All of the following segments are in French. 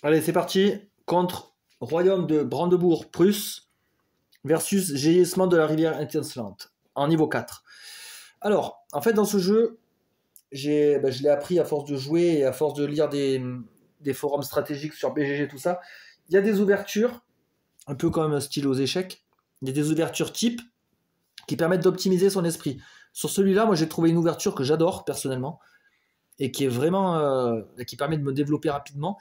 Allez, c'est parti. Contre Royaume de Brandebourg, Prusse, versus Jaillissement de la rivière étincelante, en niveau 4. Alors, en fait, dans ce jeu, je l'ai appris à force de jouer et à force de lire des forums stratégiques sur BGG, tout ça. Il y a des ouvertures, un peu comme style aux échecs. Il y a des ouvertures type qui permettent d'optimiser son esprit. Sur celui-là, moi, j'ai trouvé une ouverture que j'adore personnellement et qui est vraiment, qui permet de me développer rapidement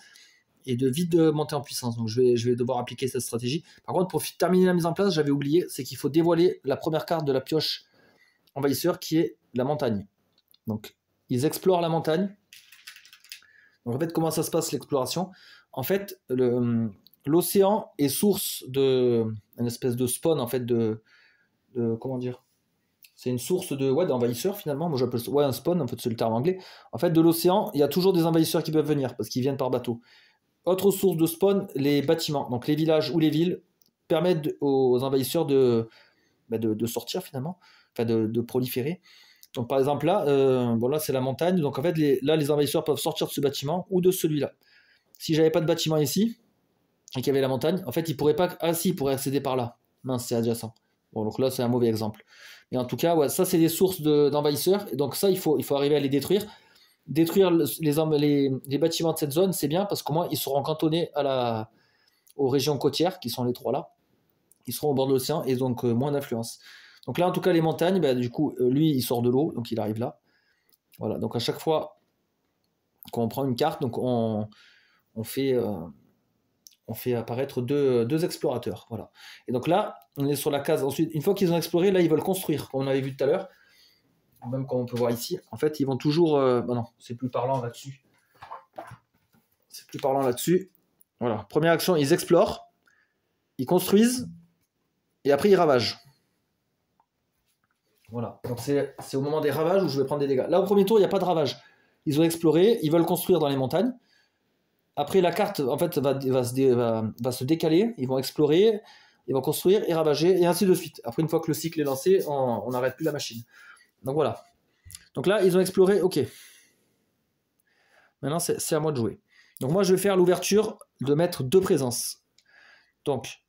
et de vite de monter en puissance. Donc je vais devoir appliquer cette stratégie. Par contre, pour terminer la mise en place, j'avais oublié, c'est qu'il faut dévoiler la première carte de la pioche envahisseur qui est la montagne. Donc ils explorent la montagne. Donc en fait, comment ça se passe l'exploration? En fait, l'océan est source de une espèce de spawn en fait de comment dire? C'est une source d'envahisseurs finalement. Moi j'appelle ça un spawn, en fait c'est le terme anglais. En fait, de l'océan, il y a toujours des envahisseurs qui peuvent venir parce qu'ils viennent par bateau. Autre source de spawn, les bâtiments. Donc les villages ou les villes permettent aux envahisseurs de sortir finalement, enfin de proliférer. Donc par exemple là, là c'est la montagne. Donc en fait les envahisseurs peuvent sortir de ce bâtiment ou de celui-là. Si j'avais pas de bâtiment ici et qu'il y avait la montagne, en fait ils pourraient pas. Ah si, ils pourraient accéder par là. Mince, c'est adjacent. Bon donc là c'est un mauvais exemple. Mais en tout cas, ouais, ça c'est des sources d'envahisseurs. Et donc ça il faut arriver à les détruire. Détruire les bâtiments de cette zone, c'est bien parce qu'au moins ils seront cantonnés aux régions côtières, qui sont les trois là. Ils seront au bord de l'océan et donc moins d'influence. Donc là, en tout cas, les montagnes, du coup, lui, il sort de l'eau, donc il arrive là. Voilà, donc à chaque fois qu'on prend une carte, donc on fait apparaître deux explorateurs. Voilà. Et donc là, on est sur la case. Ensuite, une fois qu'ils ont exploré, là, ils veulent construire, comme on avait vu tout à l'heure. Même comme on peut voir ici, en fait, ils vont toujours. Non, c'est plus parlant là-dessus. C'est plus parlant là-dessus. Voilà. Première action, ils explorent, ils construisent, et après ils ravagent. Voilà. Donc c'est au moment des ravages où je vais prendre des dégâts. Là, au premier tour, il n'y a pas de ravage. Ils ont exploré, ils veulent construire dans les montagnes. Après, la carte, en fait, va se décaler. Ils vont explorer, ils vont construire et ravager, et ainsi de suite. Après, une fois que le cycle est lancé, on n'arrête plus la machine. Donc voilà. Donc là, ils ont exploré, ok. Maintenant, c'est à moi de jouer. Donc moi, je vais faire l'ouverture de mettre 2 présences. Donc,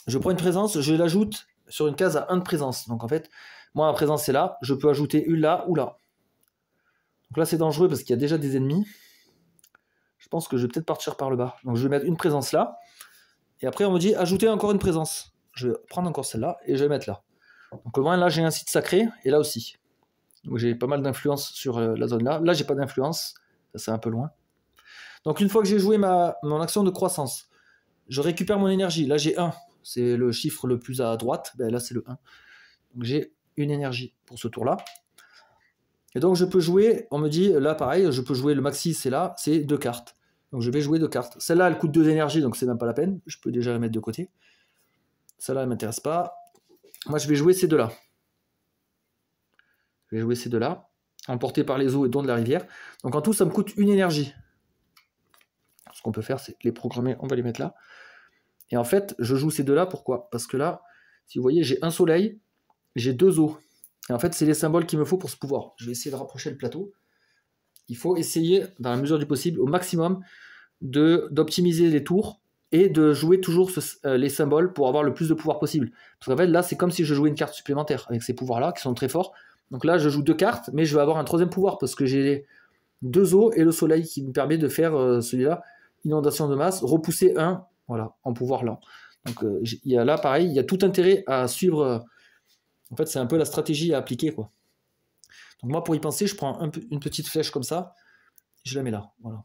je prends une présence, je l'ajoute sur une case à 1 de présence. Donc en fait, moi, ma présence, c'est là. Je peux ajouter une là ou là. Donc là, c'est dangereux parce qu'il y a déjà des ennemis. Je pense que je vais peut-être partir par le bas. Donc je vais mettre une présence là. Et après, on me dit, ajouter encore une présence. Je vais prendre encore celle-là et je vais mettre là. Donc au moins, là, j'ai un site sacré et là aussi. Donc j'ai pas mal d'influence sur la zone là. Là, j'ai pas d'influence. Ça, c'est un peu loin. Donc une fois que j'ai joué mon action de croissance, je récupère mon énergie. Là, j'ai 1. C'est le chiffre le plus à droite. Là, c'est le 1. Donc j'ai une énergie pour ce tour-là. Et donc je peux jouer, on me dit, là pareil, je peux jouer le maxi, c'est là, c'est 2 cartes. Donc je vais jouer 2 cartes. Celle-là, elle coûte 2 énergies, donc c'est même pas la peine. Je peux déjà la mettre de côté. Celle-là, elle ne m'intéresse pas. Moi, je vais jouer ces deux-là. Je vais jouer ces deux-là, emportés par les eaux et dons de la rivière. Donc en tout, ça me coûte une énergie. Ce qu'on peut faire, c'est les programmer, on va les mettre là. Et en fait, je joue ces deux-là, pourquoi? Parce que là, si vous voyez, j'ai un soleil, j'ai 2 eaux. Et en fait, c'est les symboles qu'il me faut pour ce pouvoir. Je vais essayer de rapprocher le plateau. Il faut essayer, dans la mesure du possible, au maximum, d'optimiser les tours et de jouer toujours les symboles pour avoir le plus de pouvoir possible. Parce qu'en fait, là, c'est comme si je jouais une carte supplémentaire avec ces pouvoirs-là qui sont très forts. Donc là, je joue 2 cartes, mais je vais avoir un 3e pouvoir parce que j'ai 2 eaux et le soleil qui me permet de faire celui-là, inondation de masse, repousser 1, voilà, en pouvoir lent. Donc il y a là, pareil, il y a tout intérêt à suivre. En fait, c'est un peu la stratégie à appliquer, quoi. Donc moi, pour y penser, je prends une petite flèche comme ça, et je la mets là, voilà.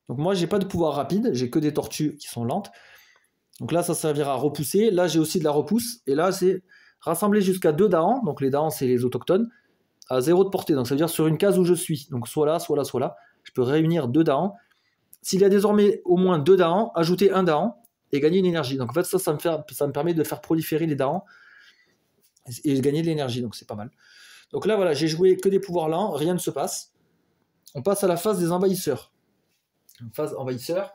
Donc moi, j'ai pas de pouvoir rapide, j'ai que des tortues qui sont lentes. Donc là, ça servira à repousser. Là, j'ai aussi de la repousse. Et là, c'est rassembler jusqu'à 2 Dahans. Donc les Dahans, c'est les autochtones, à 0 de portée. Donc ça veut dire sur une case où je suis. Donc soit là, soit là, soit là. Je peux réunir 2 Dahans. S'il y a désormais au moins 2 Dahans, ajouter un Dahan et gagner une énergie. Donc en fait, ça me permet de faire proliférer les Dahans et gagner de l'énergie. Donc c'est pas mal. Donc là, voilà, j'ai joué que des pouvoirs lents, rien ne se passe. On passe à la phase des envahisseurs. Phase envahisseur.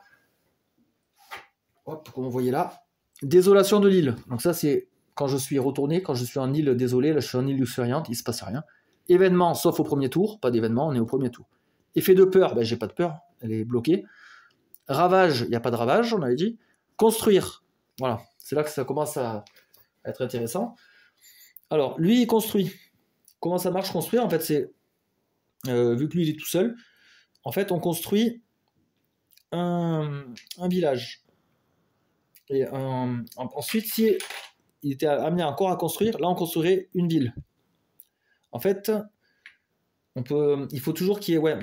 Hop, comme vous voyez là. Désolation de l'île. Donc ça, c'est quand je suis retourné, quand je suis en île désolée, là je suis en île luxuriante, il ne se passe rien. Événement, sauf au premier tour, pas d'événement, on est au premier tour. Effet de peur, j'ai pas de peur, elle est bloquée. Ravage, il n'y a pas de ravage, on avait dit. Construire, voilà, c'est là que ça commence à être intéressant. Alors, lui, il construit. Comment ça marche construire? En fait, c'est, vu que lui, il est tout seul, en fait, on construit un village. Et ensuite, si il était amené encore à construire, là, on construirait une ville. En fait, il faut toujours qu'il y ait, ouais,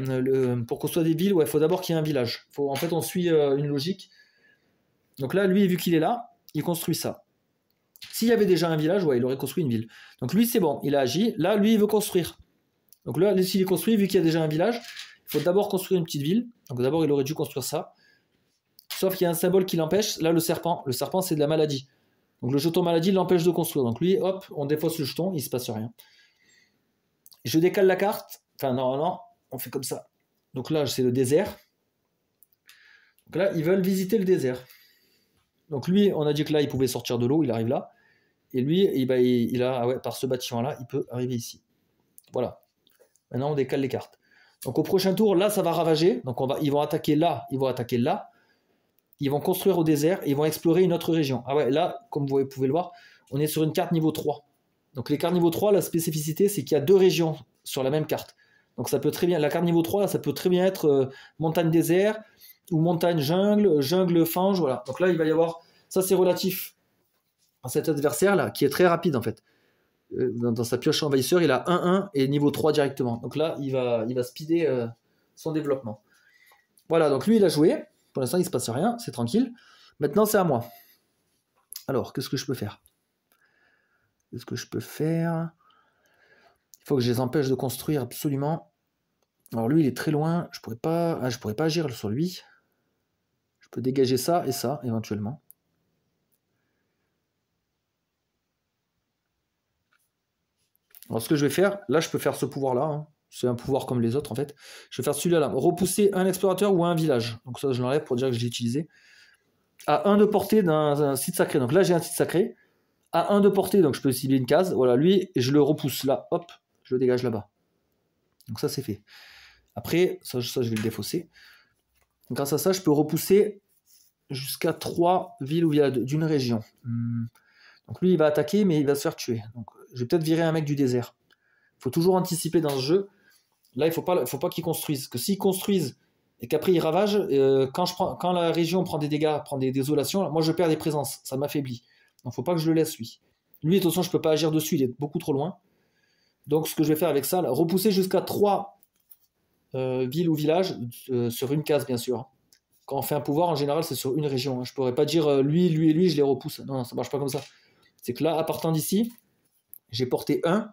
pour construire des villes, ouais, il faut d'abord qu'il y ait un village. En fait, on suit une logique. Donc là, lui, vu qu'il est là, il construit ça. S'il y avait déjà un village, ouais, il aurait construit une ville. Donc lui, c'est bon, il a agi. Là, lui, il veut construire. Donc là, s'il est construit, vu qu'il y a déjà un village, il faut d'abord construire une petite ville. Donc d'abord, il aurait dû construire ça. Sauf qu'il y a un symbole qui l'empêche. Là, le serpent. Le serpent, c'est de la maladie. Donc le jeton maladie l'empêche de construire. Donc lui, hop, on défausse le jeton, il ne se passe rien. Je décale la carte. Enfin, non, on fait comme ça. Donc là, c'est le désert. Donc là, ils veulent visiter le désert. Donc lui, on a dit que là, il pouvait sortir de l'eau, il arrive là. Et lui, il a, ah ouais, par ce bâtiment-là, il peut arriver ici. Voilà. Maintenant, on décale les cartes. Donc au prochain tour, là, ça va ravager. Donc ils vont attaquer là, ils vont attaquer là. Ils vont construire au désert, et ils vont explorer une autre région. Ah ouais, là, comme vous pouvez le voir, on est sur une carte niveau 3. Donc les cartes niveau 3, la spécificité, c'est qu'il y a deux régions sur la même carte. Donc ça peut très bien, la carte niveau 3, là, ça peut très bien être montagne désert, ou montagne jungle, jungle fange, voilà. Donc là, il va y avoir, ça c'est relatif à cet adversaire-là, qui est très rapide en fait. Dans sa pioche envahisseur, il a 1-1 et niveau 3 directement. Donc là, il va speeder son développement. Voilà, donc lui, il a joué. Pour l'instant, il ne se passe rien, c'est tranquille. Maintenant, c'est à moi. Alors, qu'est-ce que je peux faire? Il faut que je les empêche de construire absolument. Alors lui, il est très loin. Je pourrais pas agir sur lui. Je peux dégager ça et ça, éventuellement. Alors, ce que je vais faire, là, je peux faire ce pouvoir-là. Hein. C'est un pouvoir comme les autres, en fait. Je vais faire celui-là, là. Repousser un explorateur ou un village. Donc ça, je l'enlève pour dire que je l'ai utilisé. À 1 de portée d'un site sacré. Donc là, j'ai un site sacré. À 1 de portée, donc je peux cibler une case. Voilà, lui, je le repousse là. Hop, je le dégage là-bas. Donc ça, c'est fait. Après, ça, je vais le défausser. Grâce à ça, je peux repousser jusqu'à 3 villes ou villages d'une région. Donc lui, il va attaquer, mais il va se faire tuer. Donc je vais peut-être virer un mec du désert. Il faut toujours anticiper dans ce jeu. Là, il faut pas qu'ils construisent. Parce que s'ils construisent et qu'après ils ravagent, quand la région prend des dégâts, prend des désolations, moi je perds des présences. Ça m'affaiblit. Donc il ne faut pas que je le laisse, lui. Lui, de toute façon, je ne peux pas agir dessus. Il est beaucoup trop loin. Donc ce que je vais faire avec ça, là, repousser jusqu'à 3 villes ou villages sur une case, bien sûr. Quand on fait un pouvoir, en général, c'est sur une région. Hein. Je ne pourrais pas dire lui et lui, je les repousse. Non, ça ne marche pas comme ça. C'est que là, à partant d'ici, j'ai porté 1,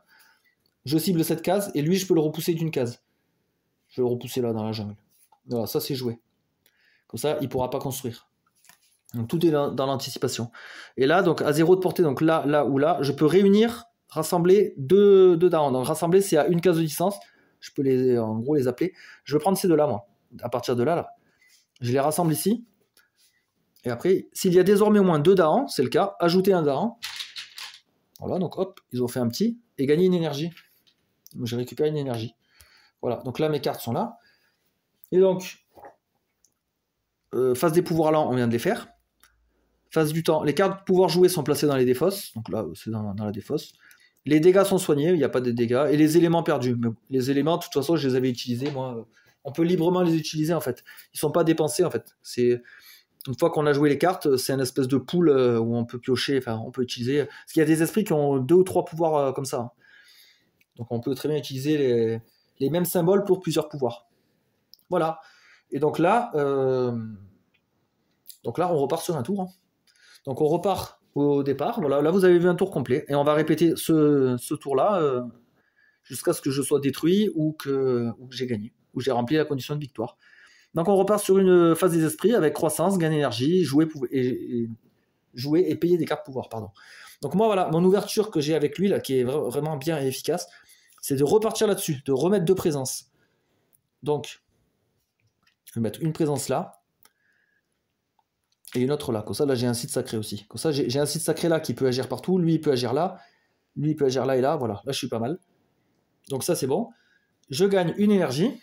je cible cette case, et lui, je peux le repousser d'une case. Je vais le repousser là, dans la jungle. Voilà, ça, c'est joué. Comme ça, il ne pourra pas construire. Donc, tout est dans l'anticipation. Et là, donc, à 0 de portée, donc là ou là, je peux rassembler deux darons. Donc, rassembler, c'est à une case de distance. Je peux en gros les appeler. Je vais prendre ces deux-là, moi. À partir de là, je les rassemble ici. Et après, s'il y a désormais au moins 2 darons, c'est le cas, ajouter un daron. Voilà, donc hop, ils ont fait un petit. Et gagner une énergie. Donc, j'ai récupéré une énergie. Voilà, donc là, mes cartes sont là. Et donc, phase des pouvoirs lents, on vient de les faire. Phase du temps, les cartes de pouvoir jouer sont placées dans les défausses. Donc là, c'est dans la défausse. Les dégâts sont soignés, il n'y a pas de dégâts. Et les éléments perdus. Mais les éléments, de toute façon, je les avais utilisés, moi. On peut librement les utiliser, en fait. Ils ne sont pas dépensés, en fait. C'est... Une fois qu'on a joué les cartes, c'est une espèce de pool où on peut piocher, enfin, on peut utiliser... Parce qu'il y a des esprits qui ont 2 ou 3 pouvoirs comme ça. Donc on peut très bien utiliser les mêmes symboles pour plusieurs pouvoirs. Voilà. Et donc là, on repart sur un tour. Hein. Donc on repart au départ. Voilà, là vous avez vu un tour complet. Et on va répéter ce tour-là jusqu'à ce que je sois détruit ou que j'ai gagné, ou j'ai rempli la condition de victoire. Donc on repart sur une phase des esprits avec croissance, gain d'énergie, jouer et payer des cartes pouvoir. Pardon. Donc moi voilà, mon ouverture que j'ai avec lui, là, qui est vraiment bien et efficace, c'est de repartir là-dessus, de remettre 2 présences. Donc, je vais mettre une présence là, et une autre là. Comme ça, là, j'ai un site sacré aussi. Comme ça, j'ai un site sacré là qui peut agir partout. Lui, il peut agir là. Lui, il peut agir là et là. Voilà, là, je suis pas mal. Donc ça, c'est bon. Je gagne une énergie.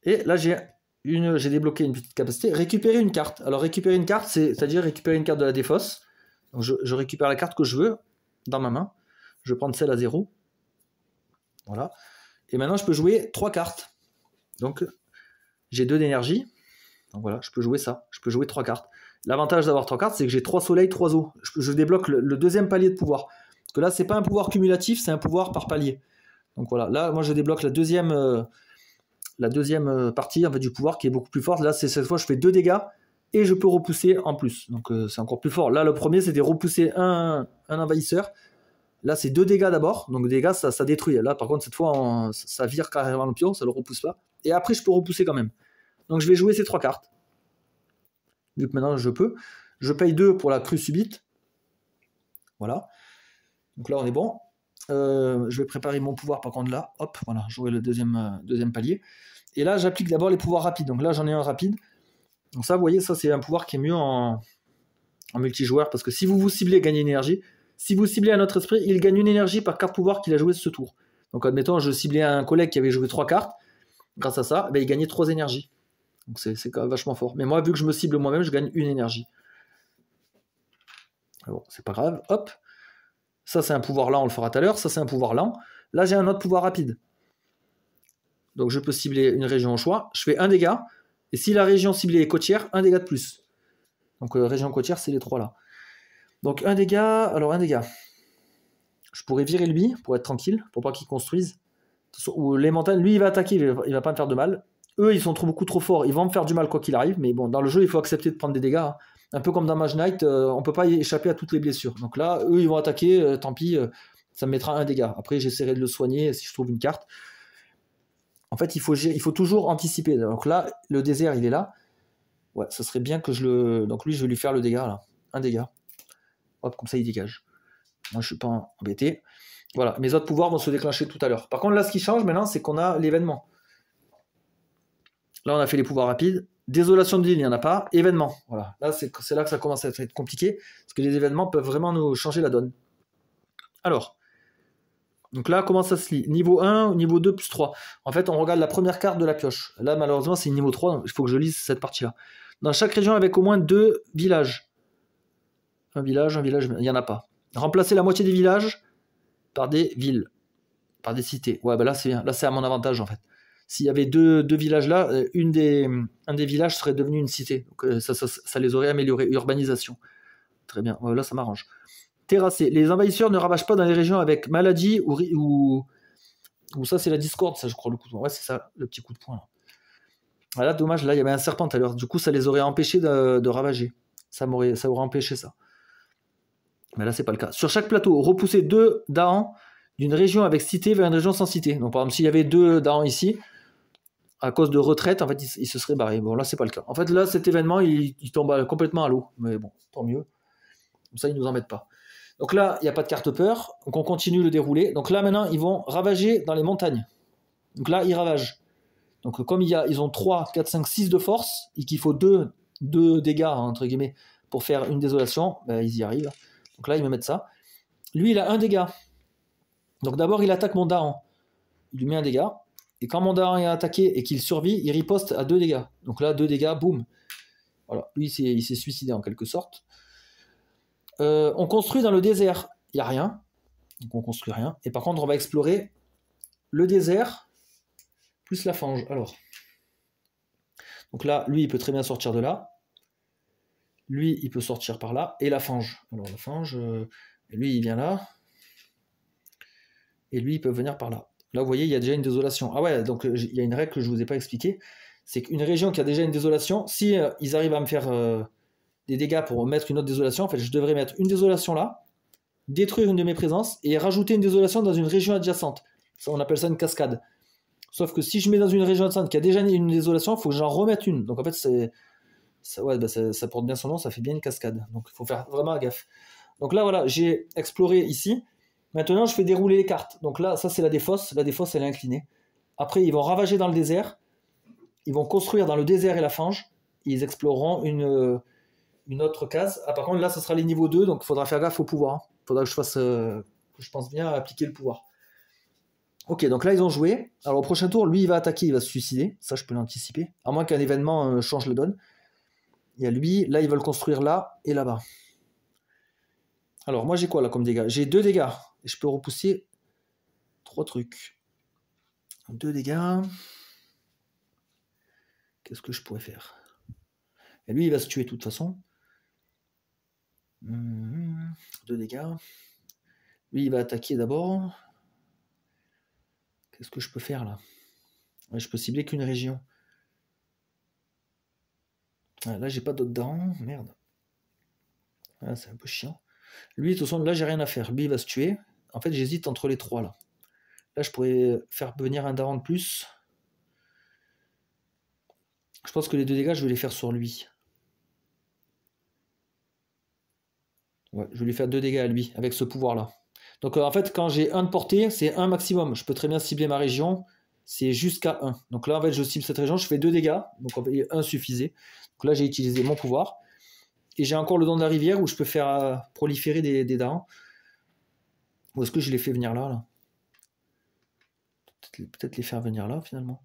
Et là, j'ai débloqué une petite capacité. Récupérer une carte. Alors, récupérer une carte, c'est-à-dire récupérer une carte de la défausse. Donc, je récupère la carte que je veux dans ma main. Je vais prendre celle à 0. Voilà. Et maintenant, je peux jouer 3 cartes. Donc, j'ai 2 d'énergie. Donc voilà, je peux jouer ça. Je peux jouer 3 cartes. L'avantage d'avoir 3 cartes, c'est que j'ai 3 soleils, 3 eaux. Je débloque le deuxième palier de pouvoir. Parce que là, c'est pas un pouvoir cumulatif, c'est un pouvoir par palier. Donc voilà, là, moi, je débloque la deuxième partie en fait, du pouvoir qui est beaucoup plus forte. Là, c'est cette fois, je fais 2 dégâts et je peux repousser en plus. Donc c'est encore plus fort. Là, le premier, c'était repousser un envahisseur. Là, c'est 2 dégâts d'abord. Donc, dégâts, ça détruit. Là, par contre, cette fois, ça vire carrément le pion, ça le repousse pas. Et après, je peux repousser quand même. Donc, je vais jouer ces 3 cartes. Vu que maintenant, je peux. Je paye 2 pour la crue subite. Voilà. Donc là, on est bon. Je vais préparer mon pouvoir, par contre, là. Hop, voilà, j'aurai le deuxième palier. Et là, j'applique d'abord les pouvoirs rapides. Donc là, j'en ai un rapide. Donc ça, vous voyez, ça, c'est un pouvoir qui est mieux en multijoueur. Parce que si vous ciblez, gagnez une énergie. Si vous ciblez un autre esprit, il gagne une énergie par carte pouvoir qu'il a joué ce tour. Donc admettons, je ciblais un collègue qui avait joué 3 cartes. Grâce à ça, il gagnait 3 énergies. Donc c'est quand même vachement fort. Mais moi, vu que je me cible moi-même, je gagne une énergie. Bon, c'est pas grave. Hop. Ça, c'est un pouvoir lent, on le fera tout à l'heure. Ça, c'est un pouvoir lent. Là, j'ai un autre pouvoir rapide. Donc je peux cibler une région au choix. Je fais 1 dégât. Et si la région ciblée est côtière, 1 dégât de plus. Donc région côtière, c'est les 3 là. Donc 1 dégât. Alors 1 dégât. Je pourrais virer lui pour être tranquille, pour pas qu'il construise. Ou les montagnes, lui, il va attaquer, il va pas me faire de mal. Eux, ils sont beaucoup trop forts, ils vont me faire du mal quoi qu'il arrive. Mais bon, dans le jeu, il faut accepter de prendre des dégâts. Hein. Un peu comme dans Mage Knight, on peut pas y échapper à toutes les blessures. Donc là, eux, ils vont attaquer, tant pis, ça me mettra 1 dégât. Après, j'essaierai de le soigner si je trouve une carte. En fait, il faut toujours anticiper. Donc là, le désert, il est là. Ouais, ça serait bien que je le... Donc lui, je vais lui faire le dégât, là. 1 dégât. Hop, comme ça, il dégage. Moi, je suis pas embêté. Voilà, mes autres pouvoirs vont se déclencher tout à l'heure. Par contre, là, ce qui change maintenant, c'est qu'on a l'événement. Là, on a fait les pouvoirs rapides. Désolation de ville, il n'y en a pas. Événement, voilà. Là, c'est là que ça commence à être compliqué, parce que les événements peuvent vraiment nous changer la donne. Alors, donc là, comment ça se lit? Niveau 1, niveau 2, plus 3. En fait, on regarde la première carte de la pioche. Là, malheureusement, c'est niveau 3, donc il faut que je lise cette partie-là. Dans chaque région avec au moins 2 villages. Un village, il n'y en a pas. Remplacer la moitié des villages par des villes, par des cités. Ouais, bah là, c'est bien. Là, c'est à mon avantage, en fait. S'il y avait deux villages là, un des villages serait devenu une cité. Donc ça les aurait améliorés. Urbanisation. Très bien. Ouais, là, ça m'arrange. Terrasser. Les envahisseurs ne ravagent pas dans les régions avec maladie ou ça, c'est la discorde, ça, je crois, le coup de poing. Ouais, c'est ça, le petit coup de poing. Là. Voilà, dommage, là, il y avait un serpent tout à l'heure. Du coup, ça les aurait empêchés de ravager. Ça aurait empêché ça. Mais là, c'est pas le cas. Sur chaque plateau, repousser 2 Dahan d'une région avec cité vers une région sans cité. Donc, par exemple, s'il y avait 2 Dahan ici, à cause de retraite, en fait, il se serait barré. Bon, là, c'est pas le cas. En fait, là, cet événement, il tombe complètement à l'eau. Mais bon, tant mieux. Comme ça, il nous embête pas. Donc là, il n'y a pas de carte peur. Donc, on continue le déroulé. Donc là, maintenant, ils vont ravager dans les montagnes. Donc là, ils ravagent. Donc, comme ils ont 3, 4, 5, 6 de force, et qu'il faut 2 dégâts, entre guillemets, pour faire une désolation, ben, ils y arrivent. Donc là, ils me mettent ça. Lui, il a 1 dégât. Donc d'abord, il attaque mon Dahan. Il lui met 1 dégât. Et quand mon Dahan est attaqué et qu'il survit, il riposte à 2 dégâts. Donc là, 2 dégâts, boum. Voilà. Lui, il s'est suicidé en quelque sorte. On construit dans le désert. Il n'y a rien. Donc on construit rien. Et par contre, on va explorer le désert plus la fange. Alors. Donc là, lui, il peut très bien sortir de là. Lui, il peut sortir par là. Et la fange. Alors la fange, lui, il vient là. Et lui, il peut venir par là. Là, vous voyez, il y a déjà une désolation. Ah ouais, donc il y a une règle que je ne vous ai pas expliquée. C'est qu'une région qui a déjà une désolation, si ils arrivent à me faire des dégâts pour mettre une autre désolation, en fait, je devrais mettre une désolation là, détruire une de mes présences et rajouter une désolation dans une région adjacente. Ça, on appelle ça une cascade. Sauf que si je mets dans une région adjacente qui a déjà une désolation, il faut que j'en remette une. Donc en fait, ça porte bien son nom, ça fait bien une cascade. Donc il faut faire vraiment gaffe. Donc là, voilà, j'ai exploré ici. Maintenant, je fais dérouler les cartes. Donc là, ça, c'est la défausse. La défausse, elle est inclinée. Après, ils vont ravager dans le désert. Ils vont construire dans le désert et la fange. Ils exploreront une autre case. Ah, par contre, là, ce sera les niveaux 2. Donc, il faudra faire gaffe au pouvoir. Il faudra que je pense bien à appliquer le pouvoir. Ok, donc là, ils ont joué. Alors, au prochain tour, lui, il va attaquer, il va se suicider. Ça, je peux l'anticiper. À moins qu'un événement change la donne. Il y a lui. Là, ils veulent construire là et là-bas. Alors, moi, j'ai quoi, là, comme dégâts? J'ai 2 dégâts. Et je peux repousser 3 trucs. 2 dégâts. Qu'est-ce que je pourrais faire? Et lui, il va se tuer, de toute façon. 2 dégâts. Lui, il va attaquer d'abord. Qu'est-ce que je peux faire, là? Ouais, je peux cibler qu'une région. Ah, là, j'ai pas d'autres dents. Merde. Ah, c'est un peu chiant. Lui, de toute façon, là, j'ai rien à faire. Lui, il va se tuer. En fait, j'hésite entre les 3, là. Là, je pourrais faire venir un daron de plus. Je pense que les 2 dégâts, je vais les faire sur lui. Ouais, je vais lui faire 2 dégâts à lui, avec ce pouvoir-là. Donc, en fait, quand j'ai 1 de portée, c'est 1 maximum. Je peux très bien cibler ma région. C'est jusqu'à 1. Donc là, en fait, je cible cette région, je fais 2 dégâts. Donc, en fait, 1 suffisait. Donc là, j'ai utilisé mon pouvoir. Et j'ai encore le don de la rivière où je peux faire proliférer des darons. Ou est-ce que je les fais venir là? Peut-être les faire venir là, finalement.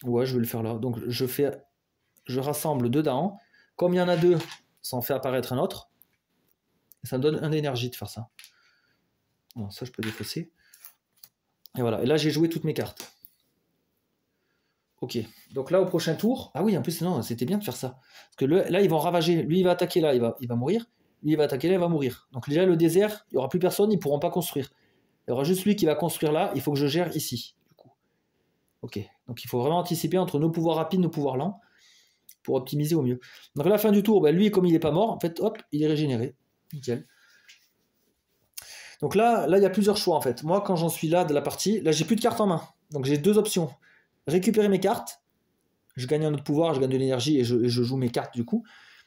Ouais, je vais le faire là. Donc, je rassemble 2 darons. Comme il y en a 2, ça en fait apparaître un autre. Et ça me donne 1 d'énergie de faire ça. Bon, ça, je peux défausser. Et voilà. Et là, j'ai joué toutes mes cartes. Ok. Donc là, au prochain tour... Ah oui, en plus, non, c'était bien de faire ça. Parce que là, ils vont ravager. Lui, il va attaquer là, il va mourir. Lui, il va attaquer là, il va mourir. Donc déjà, le désert, il n'y aura plus personne, ils ne pourront pas construire. Il y aura juste lui qui va construire là. Il faut que je gère ici. Du coup. Ok. Donc il faut vraiment anticiper entre nos pouvoirs rapides, nos pouvoirs lents, pour optimiser au mieux. Donc à la fin du tour, bah, lui, comme il n'est pas mort, en fait, hop, il est régénéré. Nickel. Donc là, il y a plusieurs choix en fait. Moi, quand j'en suis là de la partie, là, j'ai plus de cartes en main. Donc j'ai 2 options. Récupérer mes cartes, je gagne un autre pouvoir, je gagne de l'énergie et je joue mes cartes du coup.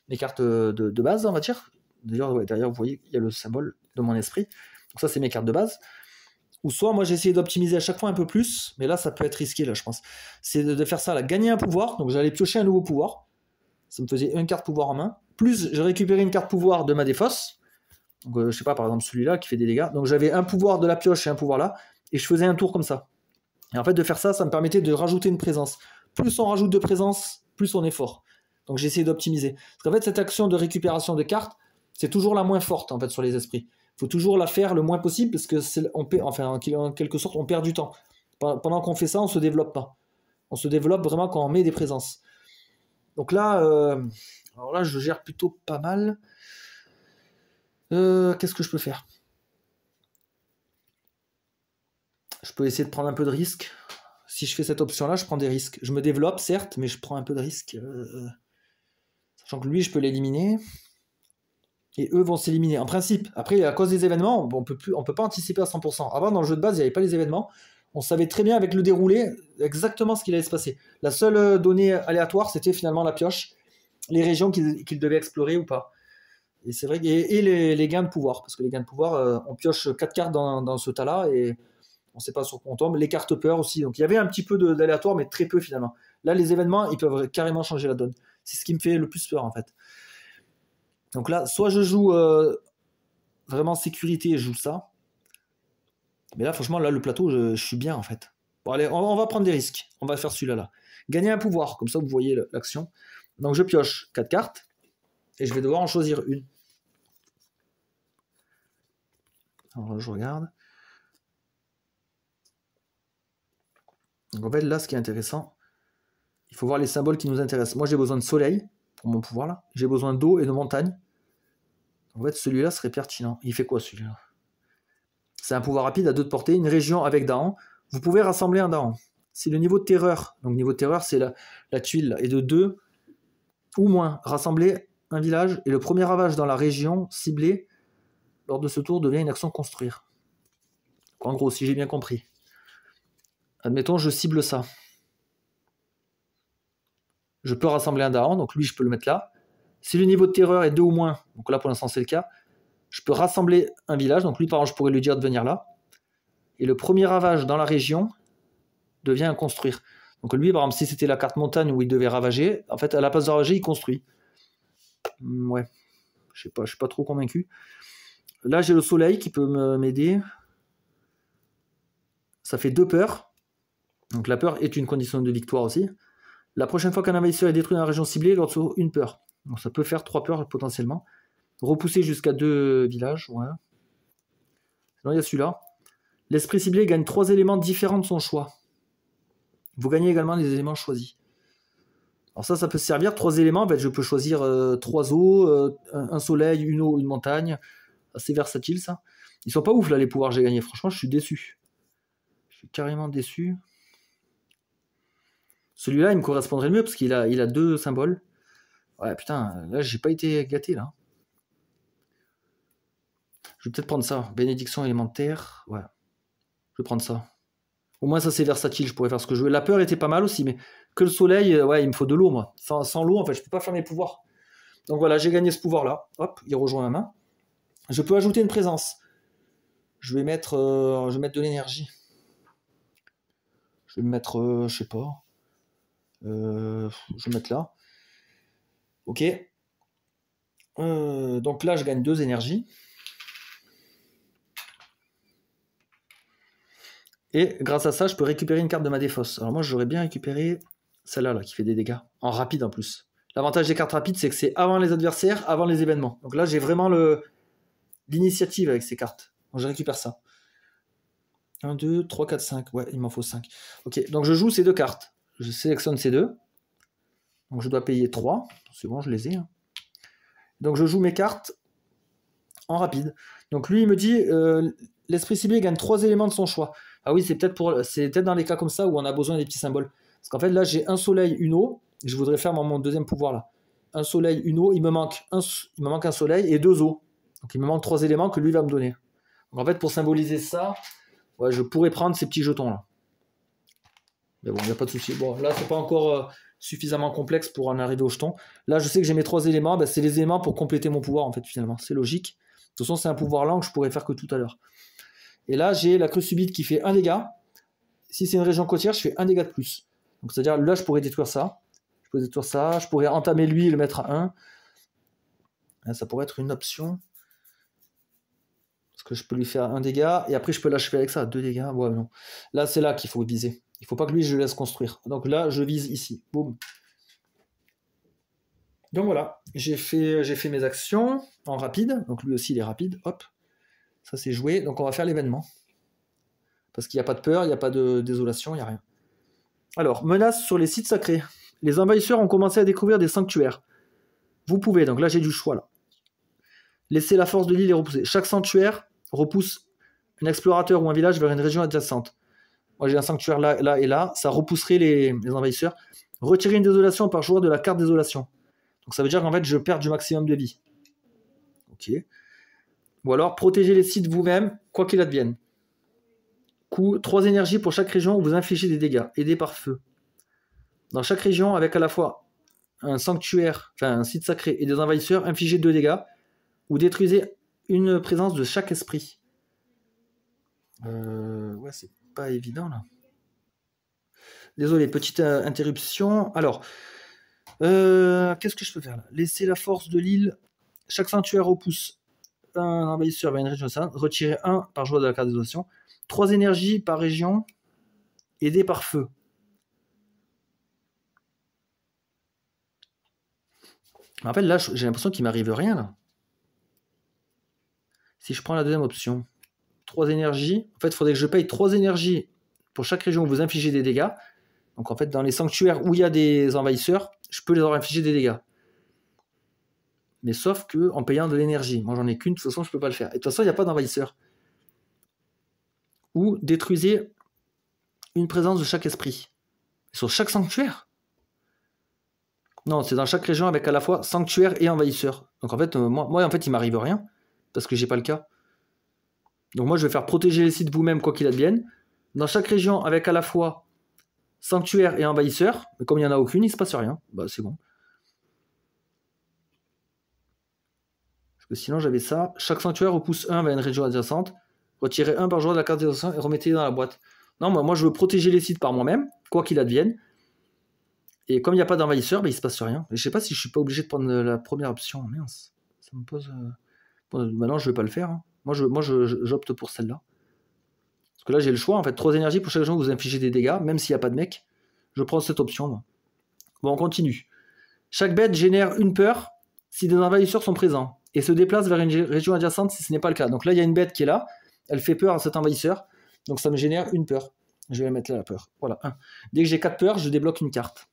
Mes cartes de base, on va dire. D'ailleurs, ouais, derrière, vous voyez, il y a le symbole de mon esprit. Donc ça, c'est mes cartes de base. Ou soit, moi, j'ai essayé d'optimiser à chaque fois un peu plus, mais là, ça peut être risqué, là, je pense. C'est de faire ça, là, gagner un pouvoir. Donc j'allais piocher un nouveau pouvoir. Ça me faisait une carte pouvoir en main. Plus, j'ai récupéré une carte pouvoir de ma défausse. Donc, je sais pas, par exemple, celui-là qui fait des dégâts. Donc j'avais un pouvoir de la pioche et un pouvoir là. Et je faisais un tour comme ça. Et en fait, de faire ça, ça me permettait de rajouter une présence. Plus on rajoute de présence, plus on est fort. Donc j'ai essayé d'optimiser. Parce qu'en fait, cette action de récupération de cartes, c'est toujours la moins forte en fait sur les esprits. Il faut toujours la faire le moins possible parce que en quelque sorte, on perd du temps. Pendant qu'on fait ça, on se développe pas. On se développe vraiment quand on met des présences. Donc là, alors là, je gère plutôt pas mal. Qu'est-ce que je peux faire? Je peux essayer de prendre un peu de risque. Si je fais cette option-là, je prends des risques. Je me développe, certes, mais je prends un peu de risque. Sachant que lui, je peux l'éliminer. Et eux vont s'éliminer. En principe, après, à cause des événements, on peut pas anticiper à 100%. Avant, dans le jeu de base, il n'y avait pas les événements. On savait très bien avec le déroulé exactement ce qu'il allait se passer. La seule donnée aléatoire, c'était finalement la pioche, les régions qu'il devait explorer ou pas. Et c'est vrai, et les gains de pouvoir. Parce que les gains de pouvoir, on pioche 4 cartes dans ce tas-là et on ne sait pas sur quoi on tombe. Les cartes peur aussi. Donc il y avait un petit peu d'aléatoire, mais très peu finalement. Là, les événements, ils peuvent carrément changer la donne. C'est ce qui me fait le plus peur en fait. Donc là, soit je joue vraiment sécurité et je joue ça. Mais là, franchement, là, le plateau, je suis bien en fait. Bon, allez, on va prendre des risques. On va faire celui-là. Là. Gagner un pouvoir, comme ça vous voyez l'action. Donc je pioche 4 cartes et je vais devoir en choisir une. Alors je regarde. Donc en fait, là, ce qui est intéressant, il faut voir les symboles qui nous intéressent. Moi, j'ai besoin de soleil pour mon pouvoir là. J'ai besoin d'eau et de montagne. En fait, celui-là serait pertinent. Il fait quoi celui-là? C'est un pouvoir rapide à 2 de portée, une région avec daron. Vous pouvez rassembler un daron. Si le niveau de terreur, donc niveau de terreur, c'est la tuile, est de 2 ou moins, rassembler un village et le premier ravage dans la région ciblée lors de ce tour devient une action construire. En gros, si j'ai bien compris. Admettons, je cible ça. Je peux rassembler un daron, donc lui, je peux le mettre là. Si le niveau de terreur est 2 ou moins, donc là pour l'instant c'est le cas, je peux rassembler un village, donc lui par exemple je pourrais lui dire de venir là, et le premier ravage dans la région devient un construire. Donc lui par exemple si c'était la carte montagne où il devait ravager, en fait à la place de ravager il construit. Ouais, je suis pas trop convaincu. Là j'ai le soleil qui peut m'aider. ça fait 2 peurs. Donc la peur est une condition de victoire aussi. La prochaine fois qu'un envahisseur est détruit dans la région ciblée, il reçoit une peur. Donc ça peut faire 3 peurs potentiellement. Repousser jusqu'à 2 villages, ouais. Sinon il y a celui-là. L'esprit ciblé gagne 3 éléments différents de son choix. Vous gagnez également les éléments choisis. Alors ça peut servir, 3 éléments, en fait, je peux choisir 3 eaux, un soleil, une eau, une montagne. Assez versatile ça. Ils sont pas ouf là les pouvoirs que j'ai gagnés, franchement je suis déçu. Je suis carrément déçu. Celui-là il me correspondrait le mieux parce qu'il a 2 symboles. Ouais putain, là j'ai pas été gâté là. Je vais peut-être prendre ça, bénédiction élémentaire, ouais. Je vais prendre ça. Au moins ça c'est versatile, je pourrais faire ce que je veux. La peur était pas mal aussi, mais que le soleil, ouais il me faut de l'eau moi. Sans l'eau en fait je peux pas faire mes pouvoirs. Donc voilà, j'ai gagné ce pouvoir là. Hop, il rejoint ma main. Je peux ajouter une présence. Je vais mettre de l'énergie. Je vais me mettre, je sais pas. Je vais mettre là. Ok. Donc là, je gagne 2 énergies. Et grâce à ça, je peux récupérer une carte de ma défausse. Alors moi, j'aurais bien récupéré celle-là, là, qui fait des dégâts. En rapide en plus. L'avantage des cartes rapides, c'est que c'est avant les adversaires, avant les événements. Donc là, j'ai vraiment l'initiative avec ces cartes. Donc je récupère ça. 1, 2, 3, 4, 5. Ouais, il m'en faut 5. Ok, donc je joue ces 2 cartes. Je sélectionne ces 2. Donc je dois payer 3. C'est bon, je les ai. Hein. Donc je joue mes cartes en rapide. Donc lui, il me dit l'esprit ciblé gagne 3 éléments de son choix. Ah oui, c'est peut-être dans les cas comme ça où on a besoin des petits symboles. Parce qu'en fait, là, j'ai un soleil, une eau. Je voudrais faire mon deuxième pouvoir là. Un soleil, une eau. Il me manque un soleil et 2 eaux. Donc il me manque 3 éléments que lui va me donner. Donc en fait, pour symboliser ça, ouais, je pourrais prendre ces petits jetons là. Mais bon, il n'y a pas de souci. Bon, là, c'est pas encore suffisamment complexe pour en arriver au jeton. Là, je sais que j'ai mes 3 éléments. Ben, c'est les éléments pour compléter mon pouvoir, en fait, finalement. C'est logique. De toute façon, c'est un pouvoir lent que je pourrais faire que tout à l'heure. Et là, j'ai la crue subite qui fait 1 dégât. Si c'est une région côtière, je fais 1 dégât de plus. Donc, c'est-à-dire, là, je pourrais détruire ça. Je pourrais entamer lui et le mettre à 1. Là, ça pourrait être une option. Parce que je peux lui faire 1 dégât. Et après, je peux l'achever avec ça. 2 dégâts. Ouais, non. Là, c'est là qu'il faut viser. Il ne faut pas que lui, je le laisse construire. Donc là, je vise ici. Boum. Donc voilà, j'ai fait mes actions en rapide. Donc lui aussi, il est rapide. Hop. Ça, c'est joué. Donc on va faire l'événement. Parce qu'il n'y a pas de peur, il n'y a pas de désolation, il n'y a rien. Alors, menace sur les sites sacrés. Les envahisseurs ont commencé à découvrir des sanctuaires. Vous pouvez, donc là, j'ai du choix, là. Laissez la force de l'île et repousser. Chaque sanctuaire repousse un explorateur ou un village vers une région adjacente. Moi, j'ai un sanctuaire là, là et là. Ça repousserait les envahisseurs. Retirez une désolation par joueur de la carte désolation. Donc ça veut dire qu'en fait, je perds du maximum de vie. Ok. Ou alors, protégez les sites vous-même, quoi qu'il advienne. Coût 3 énergies pour chaque région où vous infligez des dégâts. Aidé par feu. Dans chaque région, avec à la fois un sanctuaire, enfin un site sacré et des envahisseurs, infligez 2 dégâts. Ou détruisez une présence de chaque esprit. Ouais, c'est pas évident là. Désolé, petite interruption. Alors, qu'est-ce que je peux faire là? Laisser la force de l'île. Chaque sanctuaire repousse un envahisseur vers une région sainte. Retirer 1 par joueur de la carte désolation. 3 énergies par région. Aidé par feu. En fait, là, j'ai l'impression qu'il m'arrive rien là. Si je prends la deuxième option, 3 énergies. En fait, il faudrait que je paye 3 énergies pour chaque région où vous infligez des dégâts. Donc en fait, dans les sanctuaires où il y a des envahisseurs, je peux leur infliger des dégâts. Mais sauf que en payant de l'énergie. Moi, j'en ai qu'une, de toute façon, je peux pas le faire. Et de toute façon, il n'y a pas d'envahisseurs. Ou détruisez une présence de chaque esprit. Sur chaque sanctuaire. Non, c'est dans chaque région avec à la fois sanctuaire et envahisseur. Donc en fait, moi en fait, il m'arrive rien. Parce que j'ai pas le cas. Donc moi, je vais faire protéger les sites vous-même, quoi qu'il advienne. Dans chaque région avec à la fois sanctuaire et envahisseur. Mais comme il n'y en a aucune, il se passe rien. Bah c'est bon. Parce que sinon, j'avais ça. Chaque sanctuaire repousse 1 vers une région adjacente. Retirez 1 par joueur de la carte d'adjacent et remettez-les dans la boîte. Non, moi, je veux protéger les sites par moi-même, quoi qu'il advienne. Et comme il n'y a pas d'envahisseur, bah, il ne se passe rien. Et je sais pas si je suis pas obligé de prendre la première option. Mince. Ça me pose... Bon, maintenant, je ne vais pas le faire. Hein. Moi, j'opte pour celle-là. Parce que là, j'ai le choix, en fait. 3 énergies pour chaque région où vous infligez des dégâts, même s'il n'y a pas de mec. Je prends cette option, moi. Bon, on continue. Chaque bête génère une peur si des envahisseurs sont présents et se déplace vers une région adjacente si ce n'est pas le cas. Donc là, il y a une bête qui est là. Elle fait peur à cet envahisseur. Donc ça me génère une peur. Je vais mettre là la peur. Voilà, 1. Dès que j'ai 4 peurs, je débloque une carte.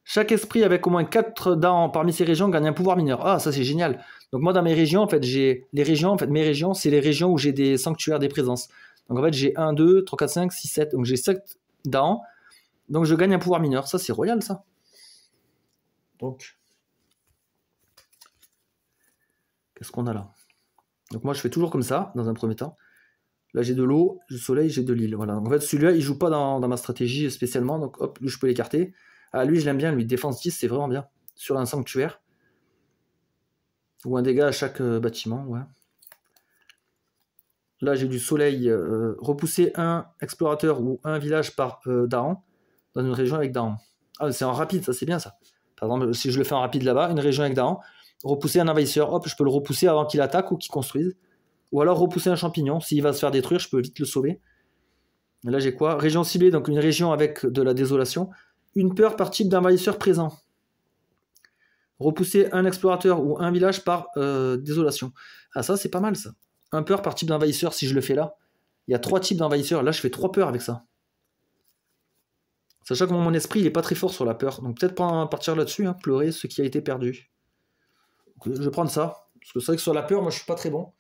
Chaque esprit avec au moins 4 dents parmi ces régions gagne un pouvoir mineur. Ah, ça c'est génial. Donc moi dans mes régions, en fait, j'ai les régions, en fait, mes régions, c'est les régions où j'ai des sanctuaires, des présences. Donc en fait, j'ai 1, 2, 3, 4, 5, 6, 7. Donc j'ai 7 dents. Donc je gagne un pouvoir mineur. Ça c'est royal ça. Donc, qu'est-ce qu'on a là? Donc moi je fais toujours comme ça, dans un premier temps. Là j'ai de l'eau, du soleil, j'ai de l'île. Voilà. Donc, en fait celui-là il joue pas dans ma stratégie spécialement. Donc hop, lui je peux l'écarter. Ah lui je l'aime bien, lui défense 10 c'est vraiment bien. Sur un sanctuaire. Ou un dégât à chaque bâtiment, ouais. Là j'ai du soleil, repousser un explorateur ou un village par Dahan, dans une région avec Dahan. Ah c'est en rapide, ça c'est bien ça. Par exemple si je le fais en rapide là-bas, une région avec Dahan, repousser un envahisseur, hop je peux le repousser avant qu'il attaque ou qu'il construise. Ou alors repousser un champignon, s'il va se faire détruire, je peux vite le sauver. Et là j'ai quoi? Région ciblée, donc une région avec de la désolation. Une peur par type d'envahisseur présent. Repousser un explorateur ou un village par désolation. Ah ça c'est pas mal ça. Un peur par type d'envahisseur si je le fais là. Il y a 3 types d'envahisseurs, là je fais 3 peurs avec ça. Sachant que mon esprit il est pas très fort sur la peur. Donc peut-être pas partir là-dessus, hein, pleurer ce qui a été perdu. Donc, je vais prendre ça. Parce que c'est vrai que sur la peur, moi je suis pas très bon.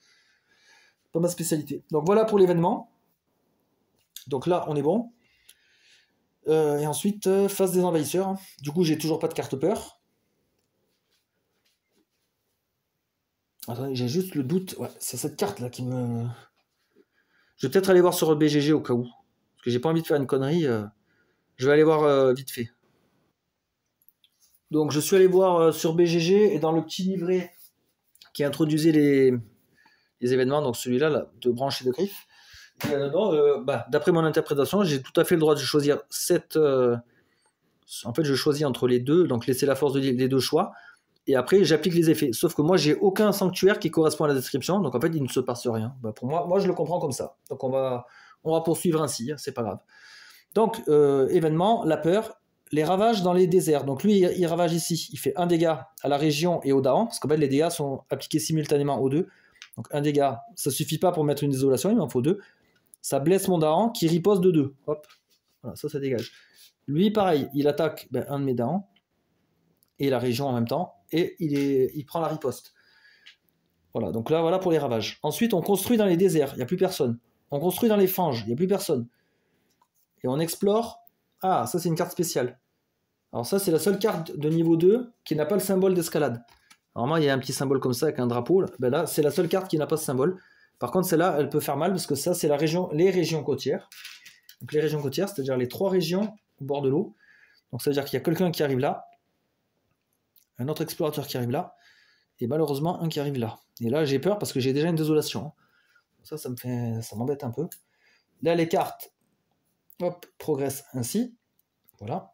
Pas ma spécialité. Donc voilà pour l'événement. Donc là on est bon. Et ensuite, phase des envahisseurs. Du coup j'ai toujours pas de carte peur. Attendez, j'ai juste le doute. Ouais, c'est cette carte là qui me. Je vais peut-être aller voir sur BGG au cas où. Parce que j'ai pas envie de faire une connerie. Je vais aller voir vite fait. Donc je suis allé voir sur BGG et dans le petit livret qui introduisait les événements, donc celui-là, là, de branches et de griffes, d'après mon interprétation, j'ai tout à fait le droit de choisir 7. En fait, je choisis entre les deux, donc laisser la force des deux choix. Et après, j'applique les effets. Sauf que moi, j'ai aucun sanctuaire qui correspond à la description, donc en fait, il ne se passe rien. Bah, pour moi, je le comprends comme ça. Donc on va poursuivre ainsi, hein, c'est pas grave. Donc, événement, la peur, les ravages dans les déserts. Donc lui, il ravage ici. Il fait un dégât à la région et au Dahan, parce qu'en fait, les dégâts sont appliqués simultanément aux deux. Donc un dégât, ça suffit pas pour mettre une désolation, il m'en faut 2. Ça blesse mon Dahan qui riposte de 2. Hop, voilà, ça dégage. Lui, pareil, il attaque un de mes Dahans et la région en même temps, et il prend la riposte. Voilà, donc là, voilà pour les ravages. Ensuite, on construit dans les déserts, il n'y a plus personne. On construit dans les fanges, il n'y a plus personne. Et on explore. Ah, ça c'est une carte spéciale. Alors ça, c'est la seule carte de niveau 2 qui n'a pas le symbole d'escalade. Normalement, il y a un petit symbole comme ça avec un drapeau. Là, là c'est la seule carte qui n'a pas ce symbole. Par contre, celle-là, elle peut faire mal parce que ça, c'est les régions côtières. Donc les régions côtières, c'est-à-dire les 3 régions au bord de l'eau. Donc ça veut dire qu'il y a quelqu'un qui arrive là, un autre explorateur qui arrive là, et malheureusement un qui arrive là. Et là, j'ai peur parce que j'ai déjà une désolation. Ça m'embête un peu. Là, les cartes, hop, progressent ainsi. Voilà.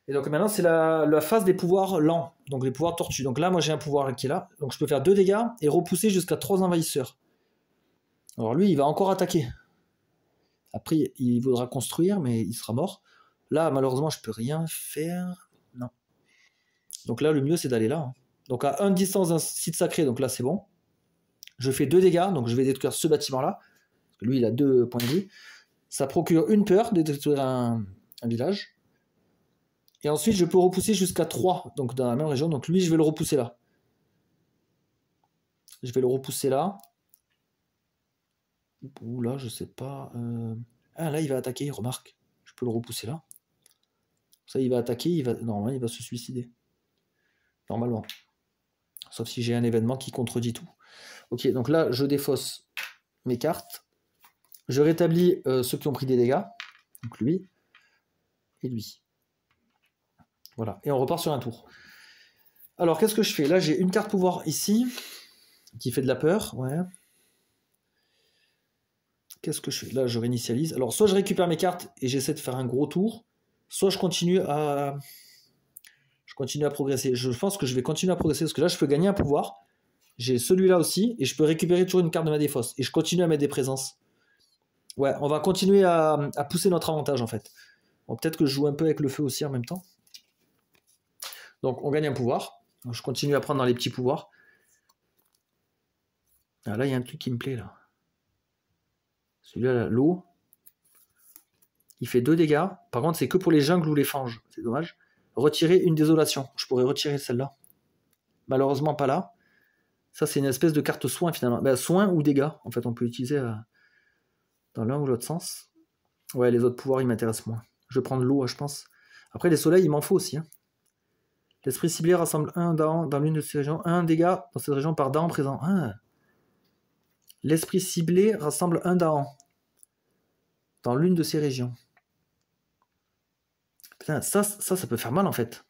Et donc maintenant, c'est la phase des pouvoirs lents, donc les pouvoirs tortues. Donc là, moi, j'ai un pouvoir qui est là. Donc je peux faire 2 dégâts et repousser jusqu'à 3 envahisseurs. Alors lui, il va encore attaquer. Après, il voudra construire, mais il sera mort. Là, malheureusement, je peux rien faire. Non. Donc là, le mieux, c'est d'aller là. Hein. Donc à 1 distance d'un site sacré, donc là, c'est bon. Je fais 2 dégâts, donc je vais détruire ce bâtiment-là. Parce que lui, il a 2 points de vie. Ça procure une peur de détruire un village. Et ensuite, je peux repousser jusqu'à 3, donc dans la même région. Donc lui, je vais le repousser là. Je vais le repousser là. Ou là, je sais pas. Ah, là, il va attaquer, remarque. Je peux le repousser là. Ça, il va attaquer, normalement, il va se suicider. Normalement. Sauf si j'ai un événement qui contredit tout. Ok, donc là, je défausse mes cartes. Je rétablis ceux qui ont pris des dégâts. Donc lui et lui. Voilà, et on repart sur un tour. Alors, qu'est-ce que je fais? Là, j'ai une carte pouvoir ici, qui fait de la peur, ouais. Qu'est-ce que je fais? Là, je réinitialise. Alors, soit je récupère mes cartes et j'essaie de faire un gros tour, soit je continue à progresser. Je pense que je vais continuer à progresser, parce que là, je peux gagner un pouvoir. J'ai celui-là aussi, et je peux récupérer toujours une carte de ma défausse. Et je continue à mettre des présences. Ouais, on va continuer à pousser notre avantage en fait. Bon, peut-être que je joue un peu avec le feu aussi en même temps. Donc on gagne un pouvoir. Donc, je continue à prendre dans les petits pouvoirs. Ah, là, il y a un truc qui me plaît là. Celui-là, l'eau. Il fait 2 dégâts. Par contre, c'est que pour les jungles ou les fanges. C'est dommage. Retirer une désolation. Je pourrais retirer celle-là. Malheureusement, pas là. Ça, c'est une espèce de carte soin finalement. Ben, soin ou dégâts. En fait, on peut utiliser dans l'un ou l'autre sens. Ouais, les autres pouvoirs, ils m'intéressent moins. Je vais prendre l'eau, je pense. Après, les soleils, il m'en faut aussi. Hein. L'esprit ciblé rassemble un dent dans l'une de ces régions. Un dégât dans cette région par dent présent. Ah. L'esprit ciblé rassemble un dent dans l'une de ces régions. Putain, ça peut faire mal en fait.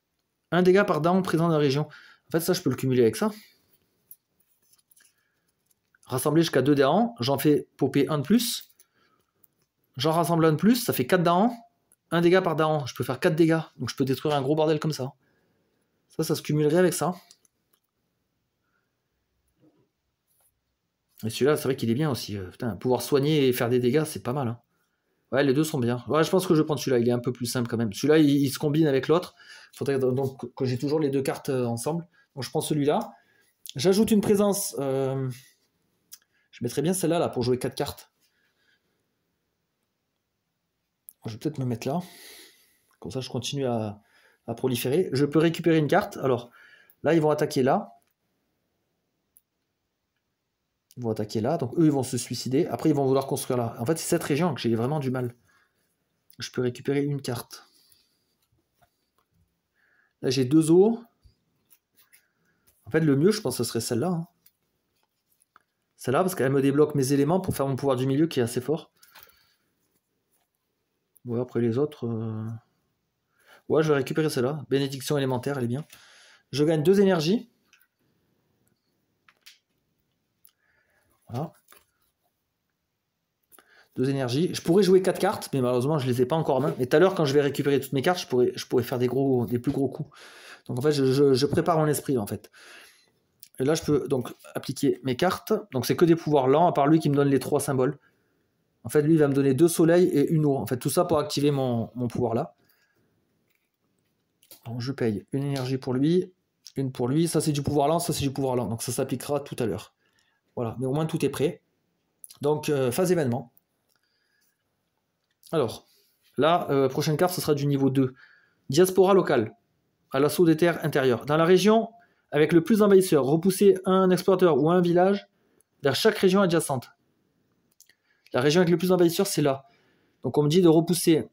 Un dégât par dent présent dans la région. En fait, ça, je peux le cumuler avec ça. Rassembler jusqu'à 2 dents. J'en fais popper un de plus. J'en rassemble un de plus. Ça fait 4 dents. Un dégât par dent. Je peux faire 4 dégâts. Donc, je peux détruire un gros bordel comme ça. Ça se cumulerait avec ça. Et celui-là, c'est vrai qu'il est bien aussi. Putain, pouvoir soigner et faire des dégâts, c'est pas mal. Hein. Ouais, les deux sont bien. Ouais, je pense que je vais prendre celui-là. Il est un peu plus simple quand même. Celui-là, il se combine avec l'autre. Il faudrait donc que j'ai toujours les deux cartes ensemble. Donc, je prends celui-là. J'ajoute une présence. Je mettrais bien celle-là là, pour jouer 4 cartes. Je vais peut-être me mettre là. Comme ça, je continue à proliférer. Je peux récupérer une carte. Alors, là, ils vont attaquer là. Ils vont attaquer là. Donc, eux, ils vont se suicider. Après, ils vont vouloir construire là. En fait, c'est cette région que j'ai vraiment du mal. Je peux récupérer une carte. Là, j'ai 2 eaux. En fait, le mieux, je pense, ce serait celle-là. Hein. Celle-là, parce qu'elle me débloque mes éléments pour faire mon pouvoir du milieu qui est assez fort. Ouais, après les autres... Ouais, je vais récupérer celle-là. Bénédiction élémentaire, elle est bien. Je gagne 2 énergies. Voilà. 2 énergies. Je pourrais jouer 4 cartes, mais malheureusement, je ne les ai pas encore en main. Mais tout à l'heure, quand je vais récupérer toutes mes cartes, je pourrais faire des plus gros coups. Donc en fait, je prépare mon esprit, en fait. Et là, je peux donc appliquer mes cartes. Donc c'est que des pouvoirs lents, à part lui qui me donne les 3 symboles. En fait, lui, il va me donner 2 soleils et une eau. En fait, tout ça pour activer mon pouvoir là. Donc je paye une énergie pour lui, une pour lui. Ça, c'est du pouvoir lent, ça, c'est du pouvoir lent. Donc ça s'appliquera tout à l'heure. Voilà, mais au moins tout est prêt. Donc, phase événement. Alors, là, prochaine carte, ce sera du niveau 2. Diaspora locale, à l'assaut des terres intérieures. Dans la région avec le plus d'envahisseurs, repoussez un explorateur ou un village vers chaque région adjacente. La région avec le plus d'envahisseurs, c'est là. Donc on me dit de repousser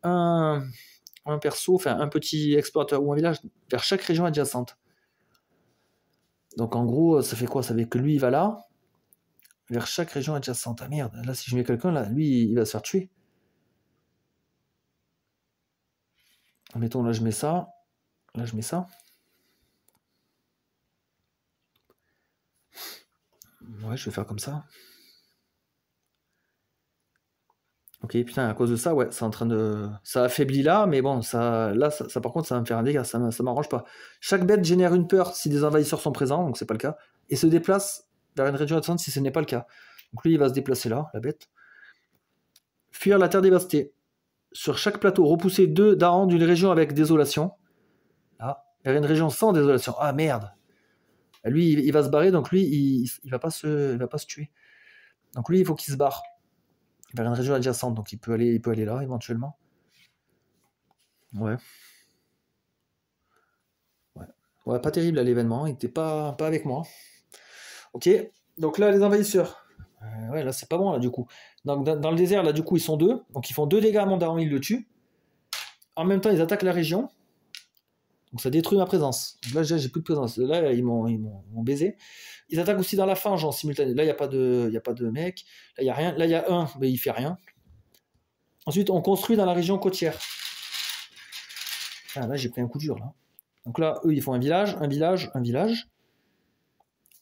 un perso, enfin un petit explorateur ou un village vers chaque région adjacente. Donc en gros, ça fait quoi? Ça fait que lui, il va là, vers chaque région adjacente. Ah merde, là si je mets quelqu'un, là, lui, il va se faire tuer. Mettons, là je mets ça. Là je mets ça. Ouais, je vais faire comme ça. Ok, putain, à cause de ça, ouais, c'est en train de... Ça affaiblit là, mais bon, ça par contre, ça va me faire un dégât, ça m'arrange pas. Chaque bête génère une peur si des envahisseurs sont présents, donc c'est pas le cas, et se déplace vers une région adjacente si ce n'est pas le cas. Donc lui, il va se déplacer là, la bête. Fuir la terre dévastée. Sur chaque plateau, repousser 2 darans d'une région avec désolation. Là, vers une région sans désolation. Ah merde. Lui, il va se barrer, donc lui, il va pas se tuer. Donc lui, il faut qu'il se barre vers une région adjacente, donc il peut aller là éventuellement. Ouais. Ouais, pas terrible à l'événement, il était pas avec moi. Ok, donc là les envahisseurs. Ouais, là c'est pas bon là du coup. Donc dans le désert là du coup ils sont 2, donc ils font 2 dégâts à mon daron, ils le tuent. En même temps ils attaquent la région, donc ça détruit ma présence. Donc là j'ai plus de présence. Là ils m'ont baisé. Ils attaquent aussi dans la fange en simultané. Là il y a pas de mec. Là il y a rien. Là il y a un, mais il fait rien. Ensuite on construit dans la région côtière. Ah, là j'ai pris un coup dur là. Donc là, eux, ils font un village.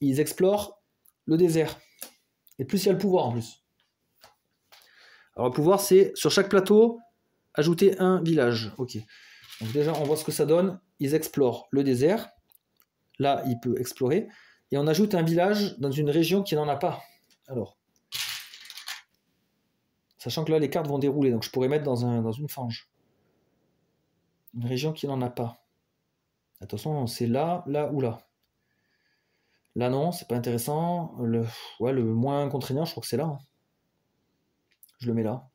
Ils explorent le désert. Et plus il y a le pouvoir en plus. Alors le pouvoir, c'est sur chaque plateau, ajouter un village. Ok. Donc déjà, on voit ce que ça donne. Ils explorent le désert. Là, il peut explorer. Et on ajoute un village dans une région qui n'en a pas. Alors. Sachant que là, les cartes vont dérouler, donc je pourrais mettre dans une fange. Une région qui n'en a pas. Attention, c'est là, là ou là. Là, non, c'est pas intéressant. Ouais, le moins contraignant, je crois que c'est là. Hein. Je le mets là.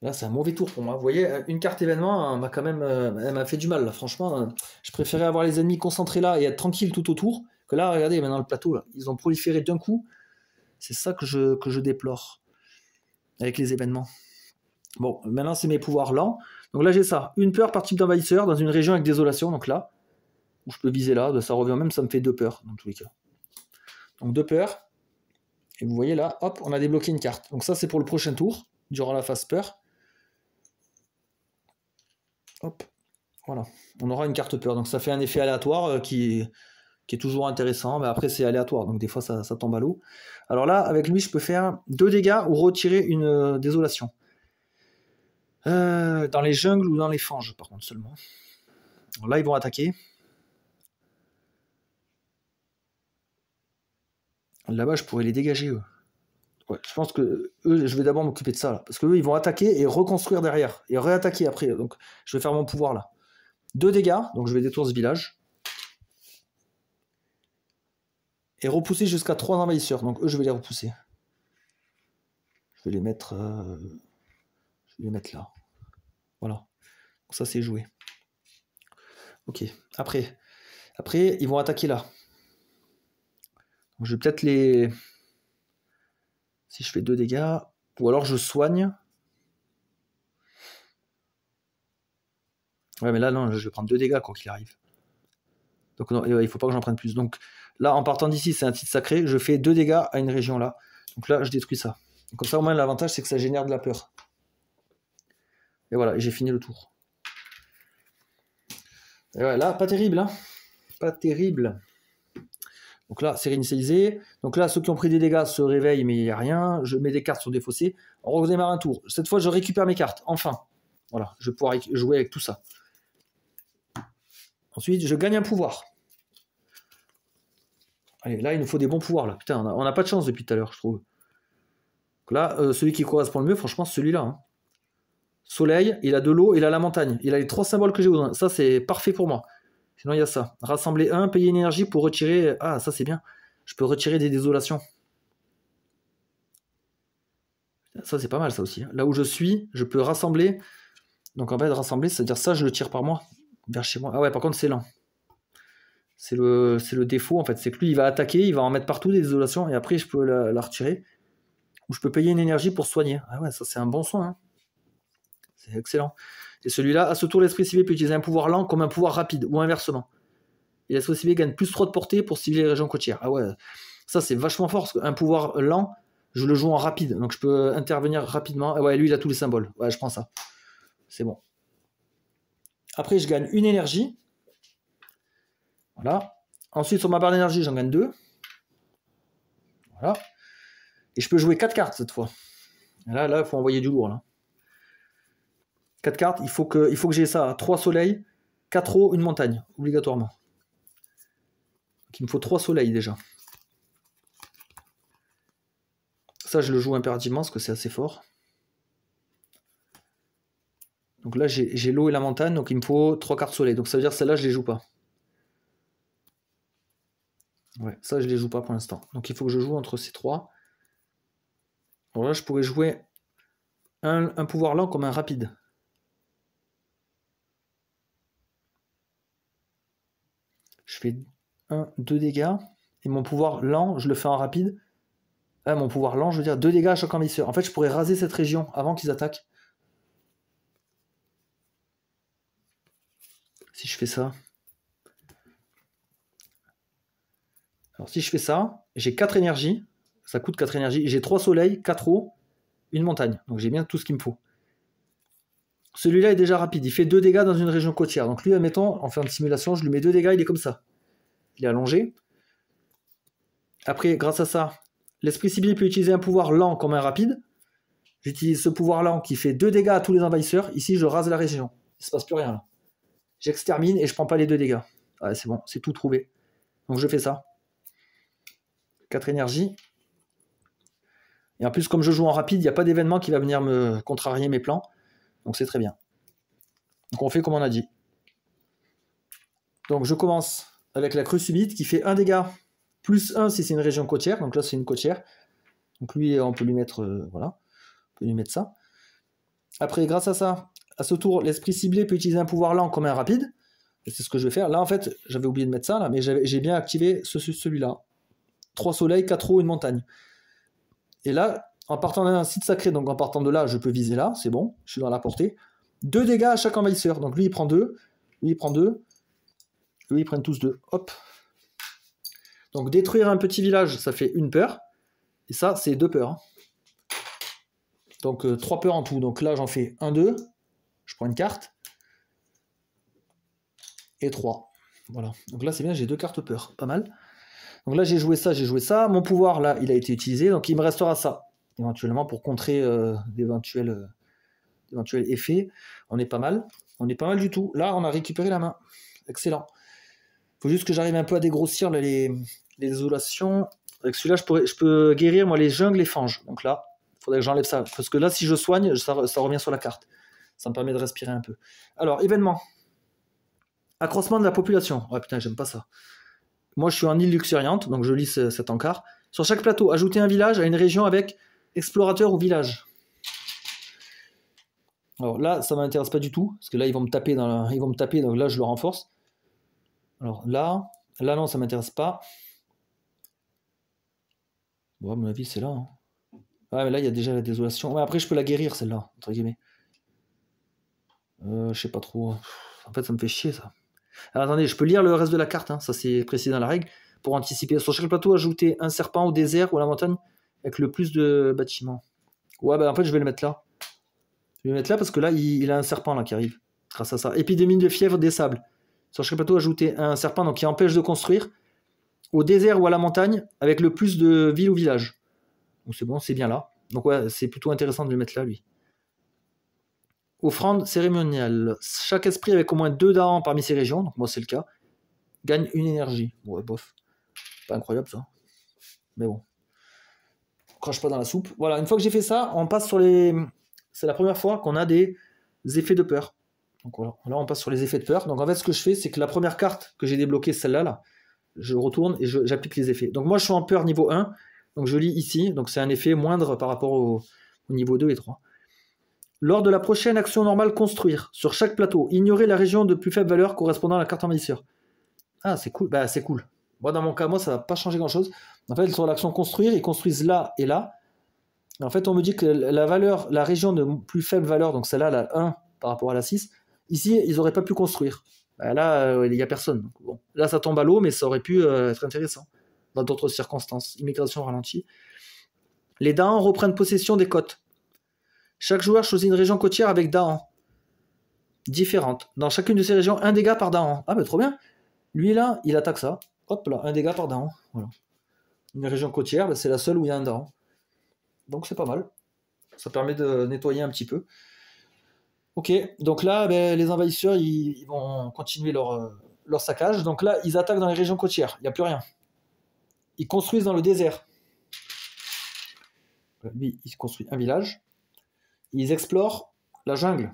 Là, c'est un mauvais tour pour moi. Vous voyez, une carte événement m'a quand même, elle m'a fait du mal. Là. Franchement, je préférais avoir les ennemis concentrés là et être tranquille tout autour. Que là, regardez, maintenant le plateau, là, ils ont proliféré d'un coup. C'est ça que je déplore avec les événements. Bon, maintenant c'est mes pouvoirs lents. Donc là, j'ai ça. Une peur par type d'envahisseur dans une région avec désolation. Donc là, où je peux viser là, ça revient même, ça me fait 2 peurs dans tous les cas. Donc 2 peurs. Et vous voyez là, hop, on a débloqué une carte. Donc ça, c'est pour le prochain tour, durant la phase peur. Hop, voilà. On aura une carte peur. Donc ça fait un effet aléatoire qui est toujours intéressant. Mais après, c'est aléatoire. Donc des fois, ça tombe à l'eau. Alors là, avec lui, je peux faire 2 dégâts ou retirer une désolation. Dans les jungles ou dans les fanges, par contre, seulement. Alors là, ils vont attaquer. Là-bas, je pourrais les dégager, eux. Ouais, je pense que eux, je vais d'abord m'occuper de ça, là. Parce qu'eux, ils vont attaquer et reconstruire derrière. Et réattaquer après. Donc, je vais faire mon pouvoir, là. 2 dégâts, donc je vais détruire ce village. Et repousser jusqu'à 3 envahisseurs. Donc, eux, je vais les repousser. Je vais les mettre... là. Voilà. Donc, ça, c'est joué. Ok. Après, ils vont attaquer là. Donc, je vais peut-être les... Si je fais 2 dégâts... Ou alors, je soigne... Ouais, mais là, non, je vais prendre 2 dégâts, quoi qu'il arrive. Donc, non, il faut pas que j'en prenne plus. Donc, là, en partant d'ici, c'est un titre sacré. Je fais 2 dégâts à une région, là. Donc là, je détruis ça. Donc, comme ça, au moins, l'avantage, c'est que ça génère de la peur. Et voilà, j'ai fini le tour. Et ouais, là, pas terrible, hein. Pas terrible. Donc là, c'est réinitialisé. Donc là, ceux qui ont pris des dégâts se réveillent, mais il n'y a rien. Je mets des cartes sur des fossés. On redémarre un tour. Cette fois, je récupère mes cartes. Enfin. Voilà, je vais pouvoir jouer avec tout ça. Ensuite, je gagne un pouvoir. Allez, là, il nous faut des bons pouvoirs. Là. Putain, on n'a pas de chance depuis tout à l'heure, je trouve. Donc là, celui qui correspond le mieux, franchement, c'est celui-là. Hein. Soleil, il a de l'eau, il a la montagne. Il a les 3 symboles que j'ai besoin. Ça, c'est parfait pour moi. Sinon, il y a ça. Rassembler 1, payer une énergie pour retirer... Ah, ça, c'est bien. Je peux retirer des désolations. Ça, c'est pas mal, ça aussi. Là où je suis, je peux rassembler. Donc, en fait, rassembler, c'est-à-dire ça, je le tire par moi. Vers chez moi. Ah ouais, par contre, c'est lent. C'est le défaut, en fait. C'est que lui, il va attaquer, il va en mettre partout des désolations, et après, je peux la retirer. Ou je peux payer une énergie pour soigner. Ah ouais, ça, c'est un bon soin. Hein. C'est excellent. Et celui-là, à ce tour, l'esprit ciblé peut utiliser un pouvoir lent comme un pouvoir rapide, ou inversement. Et l'esprit ciblé gagne plus 3 de portée pour cibler les régions côtières. Ah ouais, ça c'est vachement fort, parce qu'un pouvoir lent, je le joue en rapide, donc je peux intervenir rapidement. Ah ouais, lui il a tous les symboles. Ouais, je prends ça. C'est bon. Après, je gagne une énergie. Voilà. Ensuite, sur ma barre d'énergie, j'en gagne 2. Voilà. Et je peux jouer 4 cartes cette fois. Et là, il faut envoyer du lourd. Là. 4 cartes, il faut que j'ai ça. 3 soleils, 4 eaux, une montagne, obligatoirement. Donc, il me faut 3 soleils déjà. Ça, je le joue impérativement parce que c'est assez fort. Donc là, j'ai l'eau et la montagne, donc il me faut 3 cartes soleil. Donc ça veut dire que celle-là, je les joue pas. Ouais, ça, je les joue pas pour l'instant. Donc il faut que je joue entre ces 3. Alors là, je pourrais jouer un pouvoir lent comme un rapide. Je fais 2 dégâts. Et mon pouvoir lent, je le fais en rapide. Mon pouvoir lent, je veux dire 2 dégâts à chaque envahisseur. En fait, je pourrais raser cette région avant qu'ils attaquent. Si je fais ça. Alors si je fais ça, j'ai 4 énergies. Ça coûte 4 énergies. J'ai 3 soleils, 4 eaux, une montagne. Donc j'ai bien tout ce qu'il me faut. Celui-là est déjà rapide. Il fait 2 dégâts dans une région côtière. Donc lui, admettons, en faisant une simulation, je lui mets 2 dégâts, il est comme ça. Il est allongé. Après, grâce à ça, l'esprit ciblé peut utiliser un pouvoir lent comme un rapide. J'utilise ce pouvoir lent qui fait 2 dégâts à tous les envahisseurs. Ici, je rase la région. Il ne se passe plus rien là. J'extermine et je prends pas les 2 dégâts. Ouais, c'est bon, c'est tout trouvé. Donc je fais ça. 4 énergies. Et en plus, comme je joue en rapide, il n'y a pas d'événement qui va venir me contrarier mes plans. Donc c'est très bien. Donc on fait comme on a dit. Donc je commence avec la crue subite qui fait 1 dégât plus 1 si c'est une région côtière. Donc là c'est une côtière. Donc lui on peut lui mettre voilà. On peut lui mettre ça. Après grâce à ça, à ce tour, l'esprit ciblé peut utiliser un pouvoir lent comme un rapide. Et c'est ce que je vais faire. Là en fait, j'avais oublié de mettre ça là, mais j'ai bien activé celui-là. 3 soleils, 4 eaux, une montagne. Et là, en partant d'un site sacré, donc en partant de là, je peux viser là, c'est bon, je suis dans la portée. 2 dégâts à chaque envahisseur. Donc lui il prend 2, lui il prend 2. Eux, ils prennent tous 2. Hop. Donc, détruire un petit village, ça fait 1 peur. Et ça, c'est 2 peurs. Hein. Donc, 3 peurs en tout. Donc là, j'en fais 1, 2. Je prends une carte. Et 3. Voilà. Donc là, c'est bien, j'ai 2 cartes peur. Pas mal. Donc là, j'ai joué ça, j'ai joué ça. Mon pouvoir, là, il a été utilisé. Donc, il me restera ça. Éventuellement, pour contrer d'éventuels effets. On est pas mal. On est pas mal du tout. Là, on a récupéré la main. Excellent. Faut juste que j'arrive un peu à dégrossir là, les isolations. Avec celui-là, je peux guérir moi les jungles et fanges. Donc là, il faudrait que j'enlève ça. Parce que là, si je soigne, ça revient sur la carte. Ça me permet de respirer un peu. Alors, événement. Accroissement de la population. Ouais, putain, j'aime pas ça. Moi, je suis en île luxuriante, donc je lis cet encart. Sur chaque plateau, ajouter un village à une région avec explorateur ou village. Alors là, ça m'intéresse pas du tout. Parce que là, ils vont me taper, donc là, je le renforce. Alors là non, ça m'intéresse pas. Bon, à mon avis, c'est là. Hein. Ouais, mais là, il y a déjà la désolation. Ouais, après, je peux la guérir, celle-là, entre guillemets. Je sais pas trop. En fait, ça me fait chier, ça. Alors, attendez, je peux lire le reste de la carte, hein. Ça, c'est précis dans la règle. Pour anticiper. Sur chaque plateau, ajouter un serpent au désert ou à la montagne avec le plus de bâtiments. Ouais, bah en fait, je vais le mettre là. Je vais le mettre là parce que là, il a un serpent là qui arrive. Grâce à ça. Épidémie de fièvre des sables. Sur chaque plateau, ajouter un serpent donc, qui empêche de construire au désert ou à la montagne avec le plus de villes ou villages. Donc c'est bon, c'est bien là. Donc ouais, c'est plutôt intéressant de le mettre là, lui. Offrande cérémoniale. Chaque esprit avec au moins 2 darans parmi ces régions, donc moi c'est le cas, gagne une énergie. Ouais, bof. Pas incroyable ça. Mais bon. On crache pas dans la soupe. Voilà, une fois que j'ai fait ça, on passe sur les... C'est la première fois qu'on a des effets de peur. Donc voilà, là on passe sur les effets de peur. Donc en fait, ce que je fais, c'est que la première carte que j'ai débloquée, celle-là, là, je retourne et j'applique les effets. Donc moi, je suis en peur niveau 1. Donc je lis ici. Donc c'est un effet moindre par rapport au niveau 2 et 3. Lors de la prochaine action normale construire, sur chaque plateau, ignorer la région de plus faible valeur correspondant à la carte envahisseur. Ah, c'est cool. Bah, c'est cool. Moi, dans mon cas, ça va pas changer grand-chose. En fait, sur l'action construire, ils construisent là et là. En fait, on me dit que la région de plus faible valeur, donc celle-là, la 1 par rapport à la 6, ici, ils n'auraient pas pu construire. Bah, là, il n'y a personne. Donc, bon. Là, ça tombe à l'eau, mais ça aurait pu être intéressant dans d'autres circonstances. Immigration ralentie. Les Daans reprennent possession des côtes. Chaque joueur choisit une région côtière avec Daan différente. Dans chacune de ces régions, 1 dégât par Daan. Ah, mais trop bien. Lui, là, il attaque ça. Hop là, 1 dégât par Daan. Voilà. Une région côtière, bah, c'est la seule où il y a un Daan. Donc, c'est pas mal. Ça permet de nettoyer un petit peu. Ok, donc là, les envahisseurs, ils vont continuer leur saccage. Donc là, ils attaquent dans les régions côtières. Il n'y a plus rien. Ils construisent dans le désert. Lui, il construit un village. Ils explorent la jungle.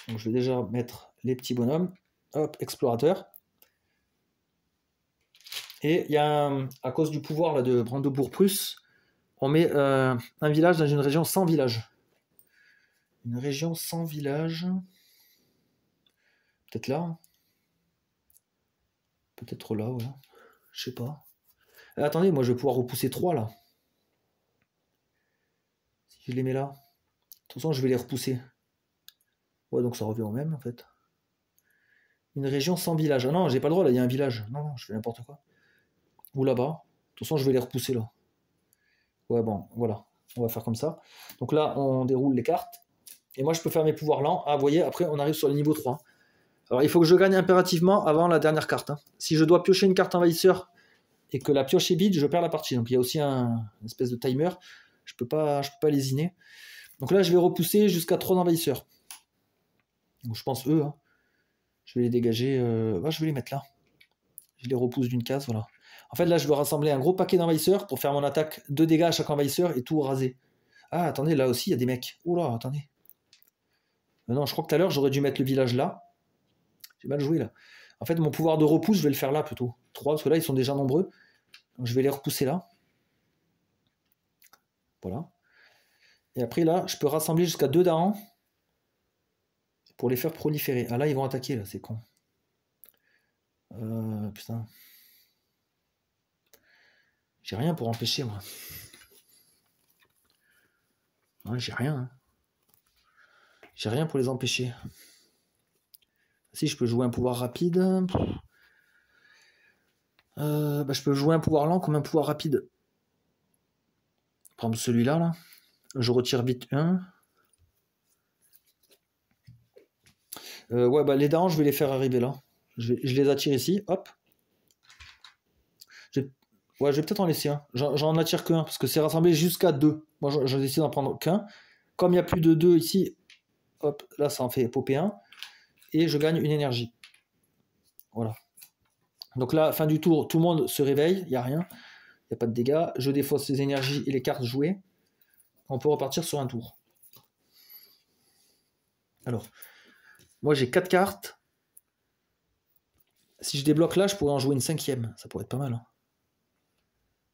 Donc je vais déjà mettre les petits bonhommes. Hop, explorateur. Et il y a à cause du pouvoir là, de Brandebourg-Prusse, on met un village dans une région sans village. Une région sans village. Peut-être là. Hein. Peut-être là, ouais. Je sais pas. Attendez, moi je vais pouvoir repousser 3 là. Si je les mets là. De toute façon, je vais les repousser. Ouais, donc ça revient au même en fait. Une région sans village. Ah non, j'ai pas le droit là, il y a un village. Non, je fais n'importe quoi. Ou là-bas. De toute façon, je vais les repousser là. Ouais, bon, voilà. On va faire comme ça. Donc là, on déroule les cartes. Et moi, je peux faire mes pouvoirs lents. Ah, vous voyez, après, on arrive sur le niveau 3. Alors, il faut que je gagne impérativement avant la dernière carte. Hein. Si je dois piocher une carte envahisseur et que la pioche est vide, je perds la partie. Donc, il y a aussi une espèce de timer. Je peux pas lésiner. Donc là, je vais repousser jusqu'à 3 envahisseurs. Donc, je pense eux. Hein. Je vais les dégager. Je vais les mettre là. Je les repousse d'une case, voilà. En fait, là, je veux rassembler un gros paquet d'envahisseurs pour faire mon attaque, 2 dégâts à chaque envahisseur et tout raser. Ah, attendez, là aussi, il y a des mecs. Oula, attendez. Non, je crois que tout à l'heure, j'aurais dû mettre le village là. J'ai mal joué, là. En fait, mon pouvoir de repousse, je vais le faire là, plutôt. 3, parce que là, ils sont déjà nombreux. Donc, je vais les repousser là. Voilà. Et après, là, je peux rassembler jusqu'à 2 darans pour les faire proliférer. Ah, là, ils vont attaquer, là, c'est con. Putain. J'ai rien pour empêcher, moi. Ouais, j'ai rien. Hein. J'ai rien pour les empêcher. Si, je peux jouer un pouvoir rapide. Je peux jouer un pouvoir lent comme un pouvoir rapide. Par exemple, celui-là, là. Je retire vite 1. Ouais, les darans, je vais les faire arriver là. Je les attire ici, hop. Ouais, je vais peut-être en laisser un. J'en attire qu'un, parce que c'est rassemblé jusqu'à 2. Moi, j'en décide d'en prendre qu'un. Comme il n'y a plus de 2 ici, hop, là, ça en fait popper 1. Et je gagne une énergie. Voilà. Donc là, fin du tour, tout le monde se réveille, il n'y a rien. Il n'y a pas de dégâts. Je défausse les énergies et les cartes jouées. On peut repartir sur un tour. Alors, moi, j'ai 4 cartes. Si je débloque là, je pourrais en jouer une 5e. Ça pourrait être pas mal. Hein.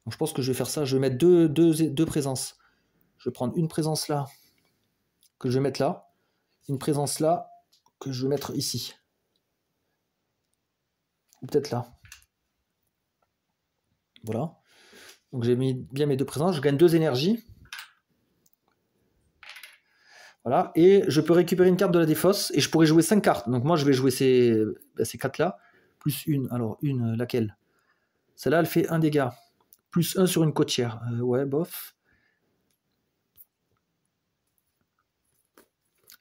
Donc, je pense que je vais faire ça. Je vais mettre deux présences. Je vais prendre une présence là, que je vais mettre là. Une présence là, que je vais mettre ici. Ou peut-être là. Voilà. Donc j'ai mis bien mes 2 présences. Je gagne 2 énergies. Voilà. Et je peux récupérer une carte de la défausse. Et je pourrais jouer 5 cartes. Donc moi, je vais jouer ces 4 là. Plus une. Alors, une, laquelle? Celle-là, elle fait 1 dégât. Plus 1 sur une côtière. Ouais, bof.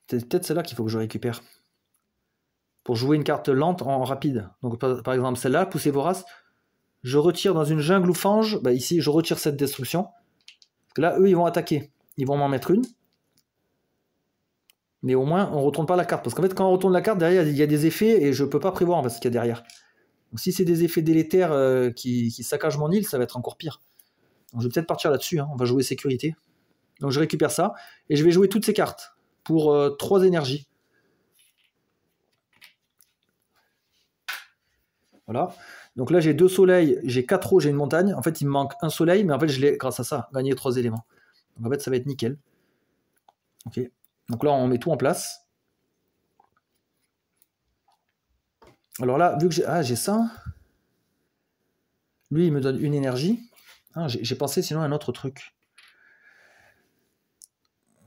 C'est peut-être celle-là qu'il faut que je récupère. Pour jouer une carte lente en rapide. Donc par exemple, celle-là, poussée vorace. Je retire dans une jungle ou fange. Ici, je retire cette destruction. Parce que là, eux, ils vont attaquer. Ils vont m'en mettre une. Mais au moins, on ne retourne pas la carte. Parce qu'en fait, quand on retourne la carte, derrière, il y a des effets et je ne peux pas prévoir en fait, ce qu'il y a derrière. Donc, si c'est des effets délétères qui saccagent mon île, ça va être encore pire. Donc, je vais peut-être partir là-dessus. Hein. On va jouer sécurité. Donc je récupère ça. Et je vais jouer toutes ces cartes. Pour 3 énergies. Voilà. Donc là, j'ai 2 soleils, j'ai 4 eaux, j'ai une montagne. En fait, il me manque un soleil, mais en fait, je l'ai, grâce à ça, gagné 3 éléments. Donc en fait, ça va être nickel. Ok. Donc là, on met tout en place. Alors là, vu que j'ai ça. Lui, il me donne une énergie. J'ai pensé sinon à un autre truc.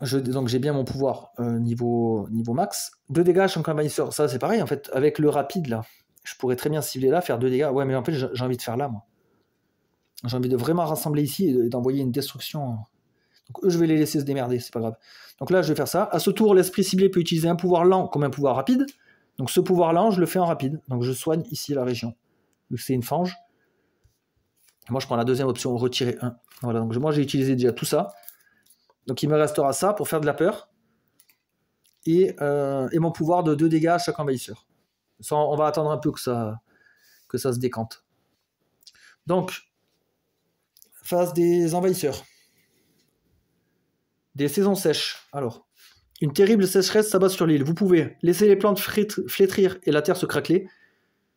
Donc j'ai bien mon pouvoir niveau max. 2 dégâts à chaque envahisseur. Ça, c'est pareil, en fait. Avec le rapide, là, je pourrais très bien cibler là, faire 2 dégâts. Ouais, mais en fait, j'ai envie de faire là, moi. J'ai envie de vraiment rassembler ici et d'envoyer une destruction. Donc eux, je vais les laisser se démerder, c'est pas grave. Donc là, je vais faire ça. À ce tour, l'esprit ciblé peut utiliser un pouvoir lent comme un pouvoir rapide. Donc ce pouvoir lent, je le fais en rapide. Donc je soigne ici la région. Vu que c'est une fange. Moi, je prends la deuxième option, retirer 1. Voilà, donc moi, j'ai utilisé déjà tout ça. Donc il me restera ça pour faire de la peur. Et mon pouvoir de 2 dégâts à chaque envahisseur. Ça, on va attendre un peu que ça se décante. Donc, phase des envahisseurs. Des saisons sèches. Alors, une terrible sécheresse s'abat sur l'île. Vous pouvez laisser les plantes flétrir et la terre se craqueler.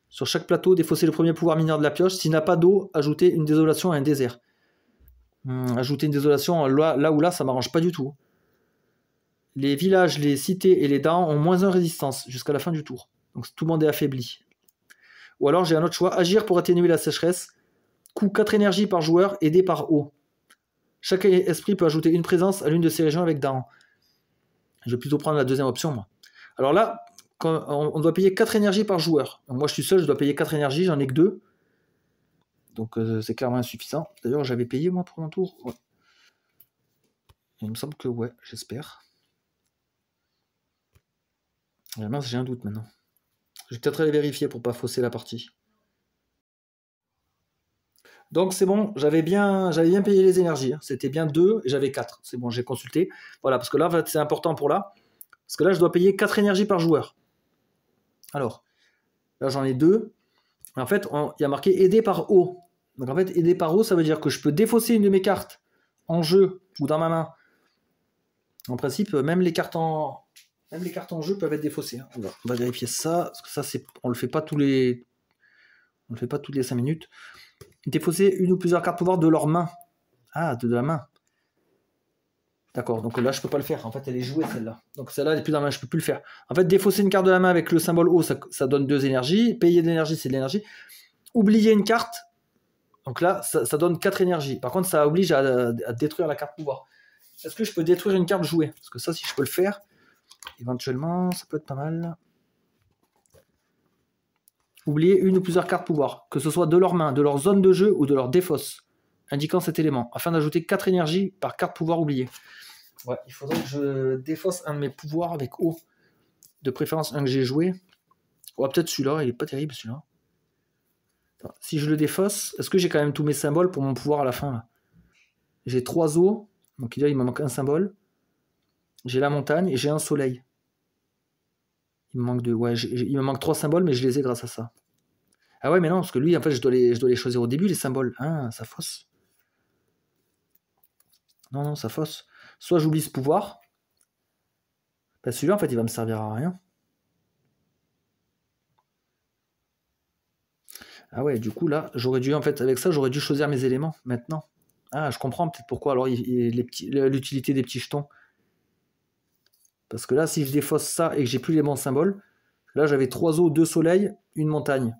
Sur chaque plateau, défausser le premier pouvoir mineur de la pioche. S'il n'a pas d'eau, ajouter une désolation à un désert. Ajouter une désolation là ou là, ça m'arrange pas du tout. Les villages, les cités et les dents ont moins 1 résistance jusqu'à la fin du tour. Donc tout le monde est affaibli. Ou alors j'ai un autre choix. Agir pour atténuer la sécheresse. Coût 4 énergies par joueur, aidé par eau. Chaque esprit peut ajouter une présence à l'une de ces régions avec dents. Je vais plutôt prendre la deuxième option, moi. Alors là, on doit payer 4 énergies par joueur. Donc moi, je suis seul, je dois payer 4 énergies, j'en ai que 2. Donc c'est clairement insuffisant. D'ailleurs, j'avais payé, moi, pour mon tour. Ouais. Il me semble que ouais, j'espère. Mince, j'ai un doute maintenant. Je vais peut-être aller vérifier pour pas fausser la partie. Donc c'est bon, j'avais bien payé les énergies. Hein. C'était bien 2 et j'avais 4. C'est bon, j'ai consulté. Voilà, parce que là, en fait, c'est important pour là. Parce que là, je dois payer 4 énergies par joueur. Alors, là, j'en ai 2. En fait, il y a marqué aidé par eau. Donc en fait, aider par eau, ça veut dire que je peux défausser une de mes cartes en jeu ou dans ma main. En principe, même les cartes en jeu peuvent être défaussées. Hein. On va vérifier ça, parce que ça, on le fait pas toutes les 5 minutes. Défausser une ou plusieurs cartes pouvoir de leur main. Ah, de la main. D'accord, donc là, je peux pas le faire. En fait, elle est jouée, celle-là. Donc celle-là, elle est plus dans la main, je peux plus le faire. En fait, défausser une carte de la main avec le symbole eau, ça donne 2 énergies. Payer de l'énergie, c'est de l'énergie. Oublier une carte, donc là, ça donne 4 énergies. Par contre, ça oblige à détruire la carte pouvoir. Est-ce que je peux détruire une carte jouée? Parce que ça, si je peux le faire, éventuellement, ça peut être pas mal. Oublier une ou plusieurs cartes pouvoir, que ce soit de leur main, de leur zone de jeu ou de leur défausse, indiquant cet élément, afin d'ajouter 4 énergies par carte pouvoir oubliée. Ouais, il faudrait que je défausse un de mes pouvoirs avec eau. De préférence un que j'ai joué. Ouais, peut-être celui-là, il est pas terrible celui-là. Attends, si je le défausse, est-ce que j'ai quand même tous mes symboles pour mon pouvoir à la fin là? J'ai 3 eaux, donc là il me manque un symbole. J'ai la montagne et j'ai un soleil. Il me manque il me manque 3 symboles, mais je les ai grâce à ça. Ah ouais, mais non, parce que lui, en fait, je dois les choisir au début, les symboles. Ah, ça fausse. Non, ça fausse. Soit j'oublie ce pouvoir. Bah, celui-là, en fait, il va me servir à rien. Ah ouais, du coup, là, j'aurais dû, en fait, avec ça, j'aurais dû choisir mes éléments, maintenant. Ah, je comprends peut-être pourquoi, alors, l'utilité des petits jetons. Parce que là, si je défausse ça et que j'ai plus les bons symboles, là, j'avais 3 eaux, 2 soleils, une montagne.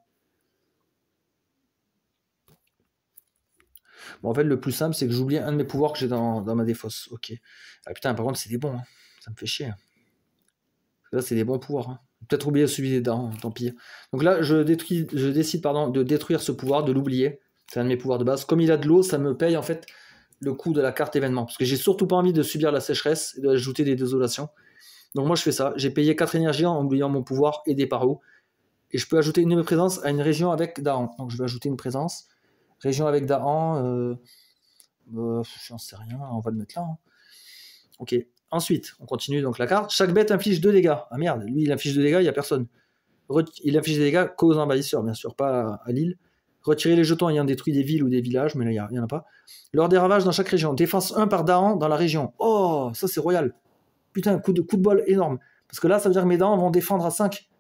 Bon, en fait, le plus simple, c'est que j'oublie un de mes pouvoirs que j'ai dans ma défausse. Ok. Ah putain, par contre, c'est des bons. Hein. Ça me fait chier. Là, c'est des bons pouvoirs. Hein. Peut-être oublier celui des dents, tant pis. Donc là, je décide de détruire ce pouvoir, de l'oublier. C'est un de mes pouvoirs de base. Comme il a de l'eau, ça me paye en fait le coût de la carte événement. Parce que j'ai surtout pas envie de subir la sécheresse et d'ajouter des désolations. Donc moi, je fais ça. J'ai payé 4 énergies en oubliant mon pouvoir aidé par eau. Et je peux ajouter une de mes présences à une région avec Dahan. Donc je vais ajouter une présence. Région avec Dahan. J'en sais rien, on va le mettre là. Hein. Ok. Ensuite, on continue donc la carte. Chaque bête inflige 2 dégâts. Ah merde, lui il inflige 2 dégâts, il n'y a personne. Il inflige des dégâts qu'aux envahisseurs, bien sûr, pas à l'île. Retirer les jetons ayant détruit des villes ou des villages, mais là il n'y en a pas. Lors des ravages dans chaque région. Défense 1 par Dahan dans la région. Oh, ça c'est royal. Putain, coup de bol énorme. Parce que là, ça veut dire que mes Dahans vont défendre à 5.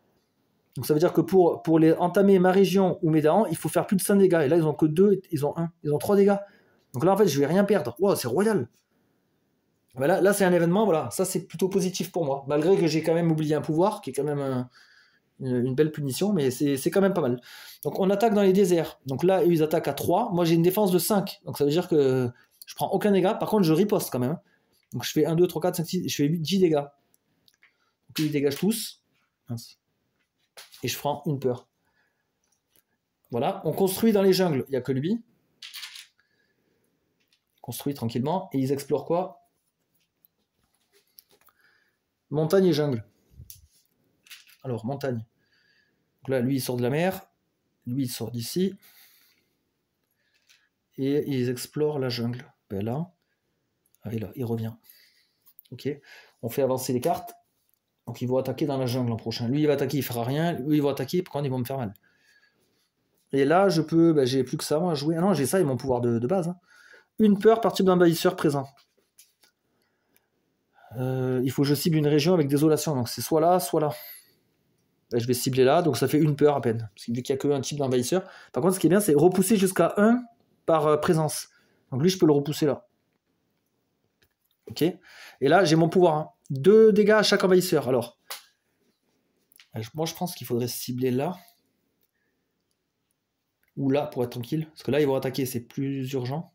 Donc ça veut dire que pour les entamer ma région ou mes Dahans, il faut faire plus de 5 dégâts. Et là, ils ont que 2, ils ont 1. Ils ont 3 dégâts. Donc là, en fait, je vais rien perdre. Wow, c'est royal. Ben là c'est un événement, voilà. Ça, c'est plutôt positif pour moi. Malgré que j'ai quand même oublié un pouvoir, qui est quand même une belle punition, mais c'est quand même pas mal. Donc on attaque dans les déserts. Donc là, ils attaquent à 3. Moi, j'ai une défense de 5. Donc ça veut dire que je prends aucun dégât. Par contre, je riposte quand même. Donc je fais 1, 2, 3, 4, 5, 6. Je fais 10 dégâts. Donc ils dégagent tous. Et je prends une peur. Voilà. On construit dans les jungles. Il n'y a que lui. Construit tranquillement. Et ils explorent quoi? Montagne et jungle. Alors, montagne. Donc là, lui, il sort de la mer. Lui, il sort d'ici. Et ils explorent la jungle. Ben là. Ah, et là, il revient. Ok. On fait avancer les cartes. Donc, ils vont attaquer dans la jungle l'an prochain. Lui, il va attaquer, il fera rien. Lui, il va attaquer, par contre, ils vont me faire mal. Et là, je peux. Ben, j'ai plus que ça, moi, à jouer. Ah non, j'ai ça et mon pouvoir de base. Hein. Une peur par type d'envahisseur présent. Il faut que je cible une région avec désolation. Donc, c'est soit là, soit là. Ben, je vais cibler là, donc ça fait une peur à peine. Parce qu'il n'y a qu'un type d'envahisseur. Par contre, ce qui est bien, c'est repousser jusqu'à 1 par présence. Donc lui, je peux le repousser là. Ok. Et là, j'ai mon pouvoir. Hein. 2 dégâts à chaque envahisseur. Alors, moi, je pense qu'il faudrait cibler là. Ou là, pour être tranquille. Parce que là, ils vont attaquer, c'est plus urgent.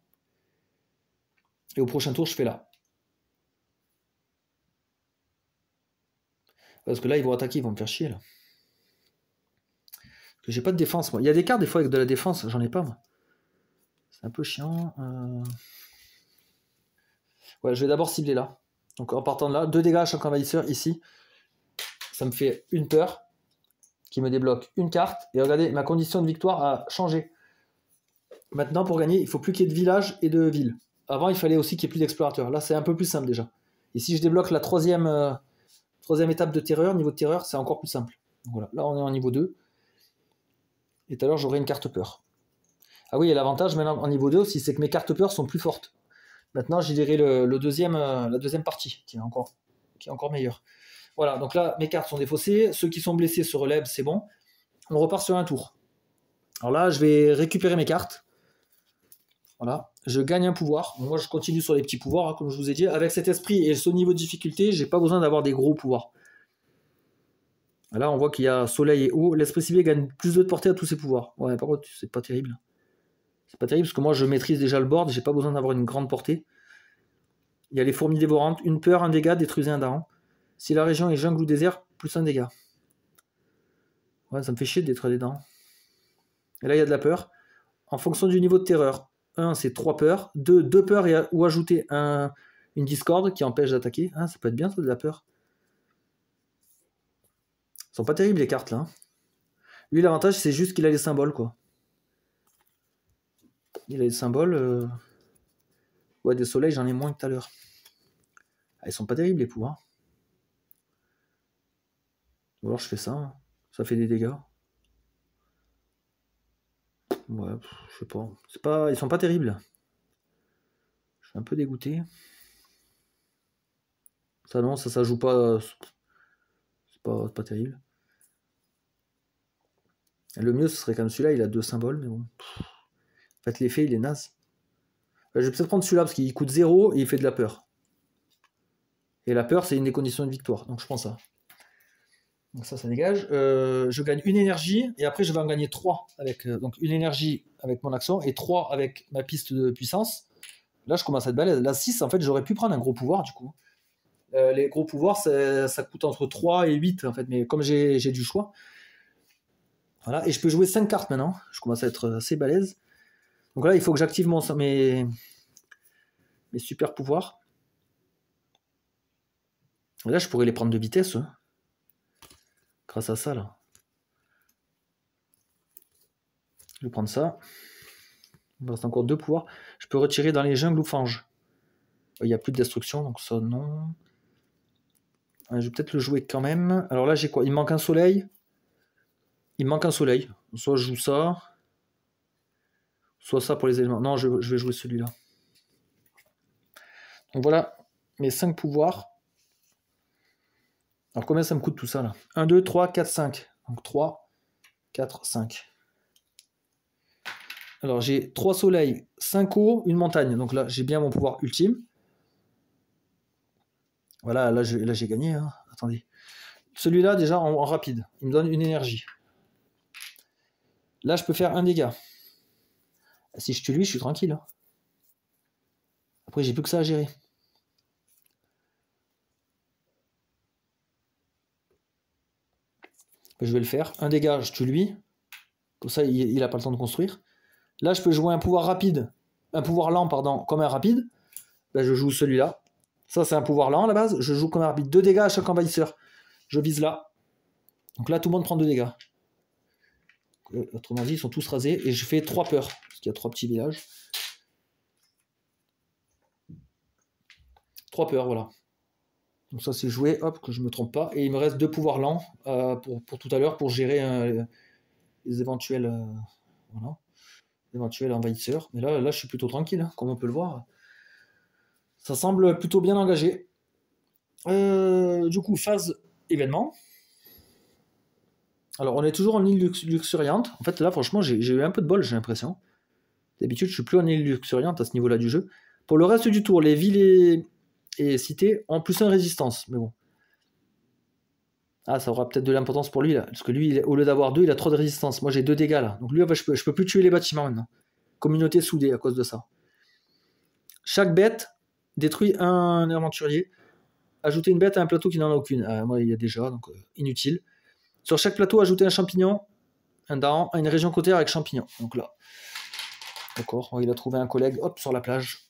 Et au prochain tour, je fais là. Parce que là, ils vont attaquer, ils vont me faire chier, là. Parce que j'ai pas de défense, moi. Il y a des cartes, des fois, avec de la défense. J'en ai pas, moi. C'est un peu chiant. Ouais, je vais d'abord cibler là. Donc, en partant de là, 2 dégâts à chaque envahisseur, ici. Ça me fait une peur. Qui me débloque une carte. Et regardez, ma condition de victoire a changé. Maintenant, pour gagner, il faut plus qu'il y ait de village et de ville. Avant, il fallait aussi qu'il y ait plus d'explorateurs. Là, c'est un peu plus simple, déjà. Et si je débloque la troisième étape de terreur, niveau de terreur, c'est encore plus simple. Donc, voilà, là, on est en niveau 2. Et tout à l'heure, j'aurai une carte peur. Ah oui, et l'avantage maintenant en niveau 2 aussi, c'est que mes cartes peur sont plus fortes. Maintenant, j'ai dirais la deuxième partie, qui est encore meilleure. Voilà, donc là, mes cartes sont défaussées. Ceux qui sont blessés se relèvent, c'est bon. On repart sur un tour. Alors là, je vais récupérer mes cartes. Voilà, je gagne un pouvoir. Moi, je continue sur les petits pouvoirs, hein, comme je vous ai dit. Avec cet esprit et ce niveau de difficulté, j'ai pas besoin d'avoir des gros pouvoirs. Là, on voit qu'il y a soleil et eau. L'esprit ciblé gagne plus de portée à tous ses pouvoirs. Ouais, par contre, c'est pas terrible. C'est pas terrible parce que moi, je maîtrise déjà le board. J'ai pas besoin d'avoir une grande portée. Il y a les fourmis dévorantes. Une peur, un dégât, détruisez un daran. Si la région est jungle ou désert, plus un dégât. Ouais, ça me fait chier de détruire des dents. Et là, il y a de la peur. En fonction du niveau de terreur. 1, c'est 3 peurs. 2, 2 peurs ou ajouter une discorde qui empêche d'attaquer. Ah, ça peut être bien, ça, de la peur. Ils sont pas terribles, les cartes, là. Lui, l'avantage, c'est juste qu'il a les symboles, quoi. Il a les symboles. Ouais, des soleils, j'en ai moins que tout à l'heure. Ah, ils sont pas terribles, les pouvoirs. Ou alors, je fais ça. Hein. Ça fait des dégâts. Ouais, je sais pas. Ils sont pas terribles. Je suis un peu dégoûté. Ça, non, ça joue pas. C'est pas terrible. Le mieux, ce serait comme celui-là, il a 2 symboles, mais bon. En fait, l'effet, il est naze. Je vais peut-être prendre celui-là, parce qu'il coûte 0 et il fait de la peur. Et la peur, c'est une des conditions de victoire, donc je prends ça. Donc ça dégage. Je gagne une énergie, et après, je vais en gagner 3. Avec, donc une énergie avec mon action, et 3 avec ma piste de puissance. Là, je commence à être balèze. Là, 6, en fait, j'aurais pu prendre un gros pouvoir, du coup. Les gros pouvoirs, ça coûte entre 3 et 8, en fait, mais comme j'ai du choix. Voilà, et je peux jouer 5 cartes maintenant. Je commence à être assez balèze. Donc là, il faut que j'active mes super pouvoirs. Et là, je pourrais les prendre de vitesse. Hein, grâce à ça, là. Je vais prendre ça. Il me reste encore 2 pouvoirs. Je peux retirer dans les jungles ou fanges. Il n'y a plus de destruction, donc ça, non. Je vais peut-être le jouer quand même. Alors là, j'ai quoi? Il me manque un soleil. Il me manque un soleil. Soit je joue ça. Soit ça pour les éléments. Non, je vais jouer celui-là. Donc voilà mes 5 pouvoirs. Alors combien ça me coûte tout ça là? 1, 2, 3, 4, 5. Donc 3, 4, 5. Alors j'ai 3 soleils, 5 eaux, une montagne. Donc là, j'ai bien mon pouvoir ultime. Voilà, là j'ai gagné. Hein. Attendez. Celui-là, déjà en rapide, il me donne une énergie. Là, je peux faire un dégât. Si je tue lui, je suis tranquille. Hein. Après, j'ai plus que ça à gérer. Je vais le faire. Un dégât, je tue lui. Comme ça, il n'a pas le temps de construire. Là, je peux jouer un pouvoir rapide. Un pouvoir lent, pardon, comme un rapide. Ben, je joue celui-là. Ça, c'est un pouvoir lent à la base. Je joue comme un rapide. 2 dégâts à chaque envahisseur. Je vise là. Donc là, tout le monde prend 2 dégâts. Autrement dit, ils sont tous rasés. Et je fais 3 peurs. Parce qu'il y a 3 petits villages. 3 peurs, voilà. Donc ça, c'est joué. Hop, que je ne me trompe pas. Et il me reste 2 pouvoirs lents pour tout à l'heure. Pour gérer les éventuels... voilà. Éventuels envahisseurs. Mais là, je suis plutôt tranquille. Hein, comme on peut le voir. Ça semble plutôt bien engagé. Du coup, phase événement. Alors, on est toujours en île luxuriante. En fait, là, franchement, j'ai eu un peu de bol, j'ai l'impression. D'habitude, je suis plus en île luxuriante à ce niveau-là du jeu. Pour le reste du tour, les villes et cités ont plus 1 résistance. Mais bon. Ah, ça aura peut-être de l'importance pour lui, là. Parce que lui, au lieu d'avoir 2, il a 3 de résistance. Moi, j'ai 2 dégâts, là. Donc lui, en fait, je peux plus tuer les bâtiments, maintenant. Communauté soudée à cause de ça. Chaque bête détruit un aventurier. Ajouter une bête à un plateau qui n'en a aucune. Moi, il y a déjà, donc inutile. Sur chaque plateau, ajouter un champignon, un daran, à une région côtière avec champignons. Donc là, d'accord, il a trouvé un collègue, hop, sur la plage.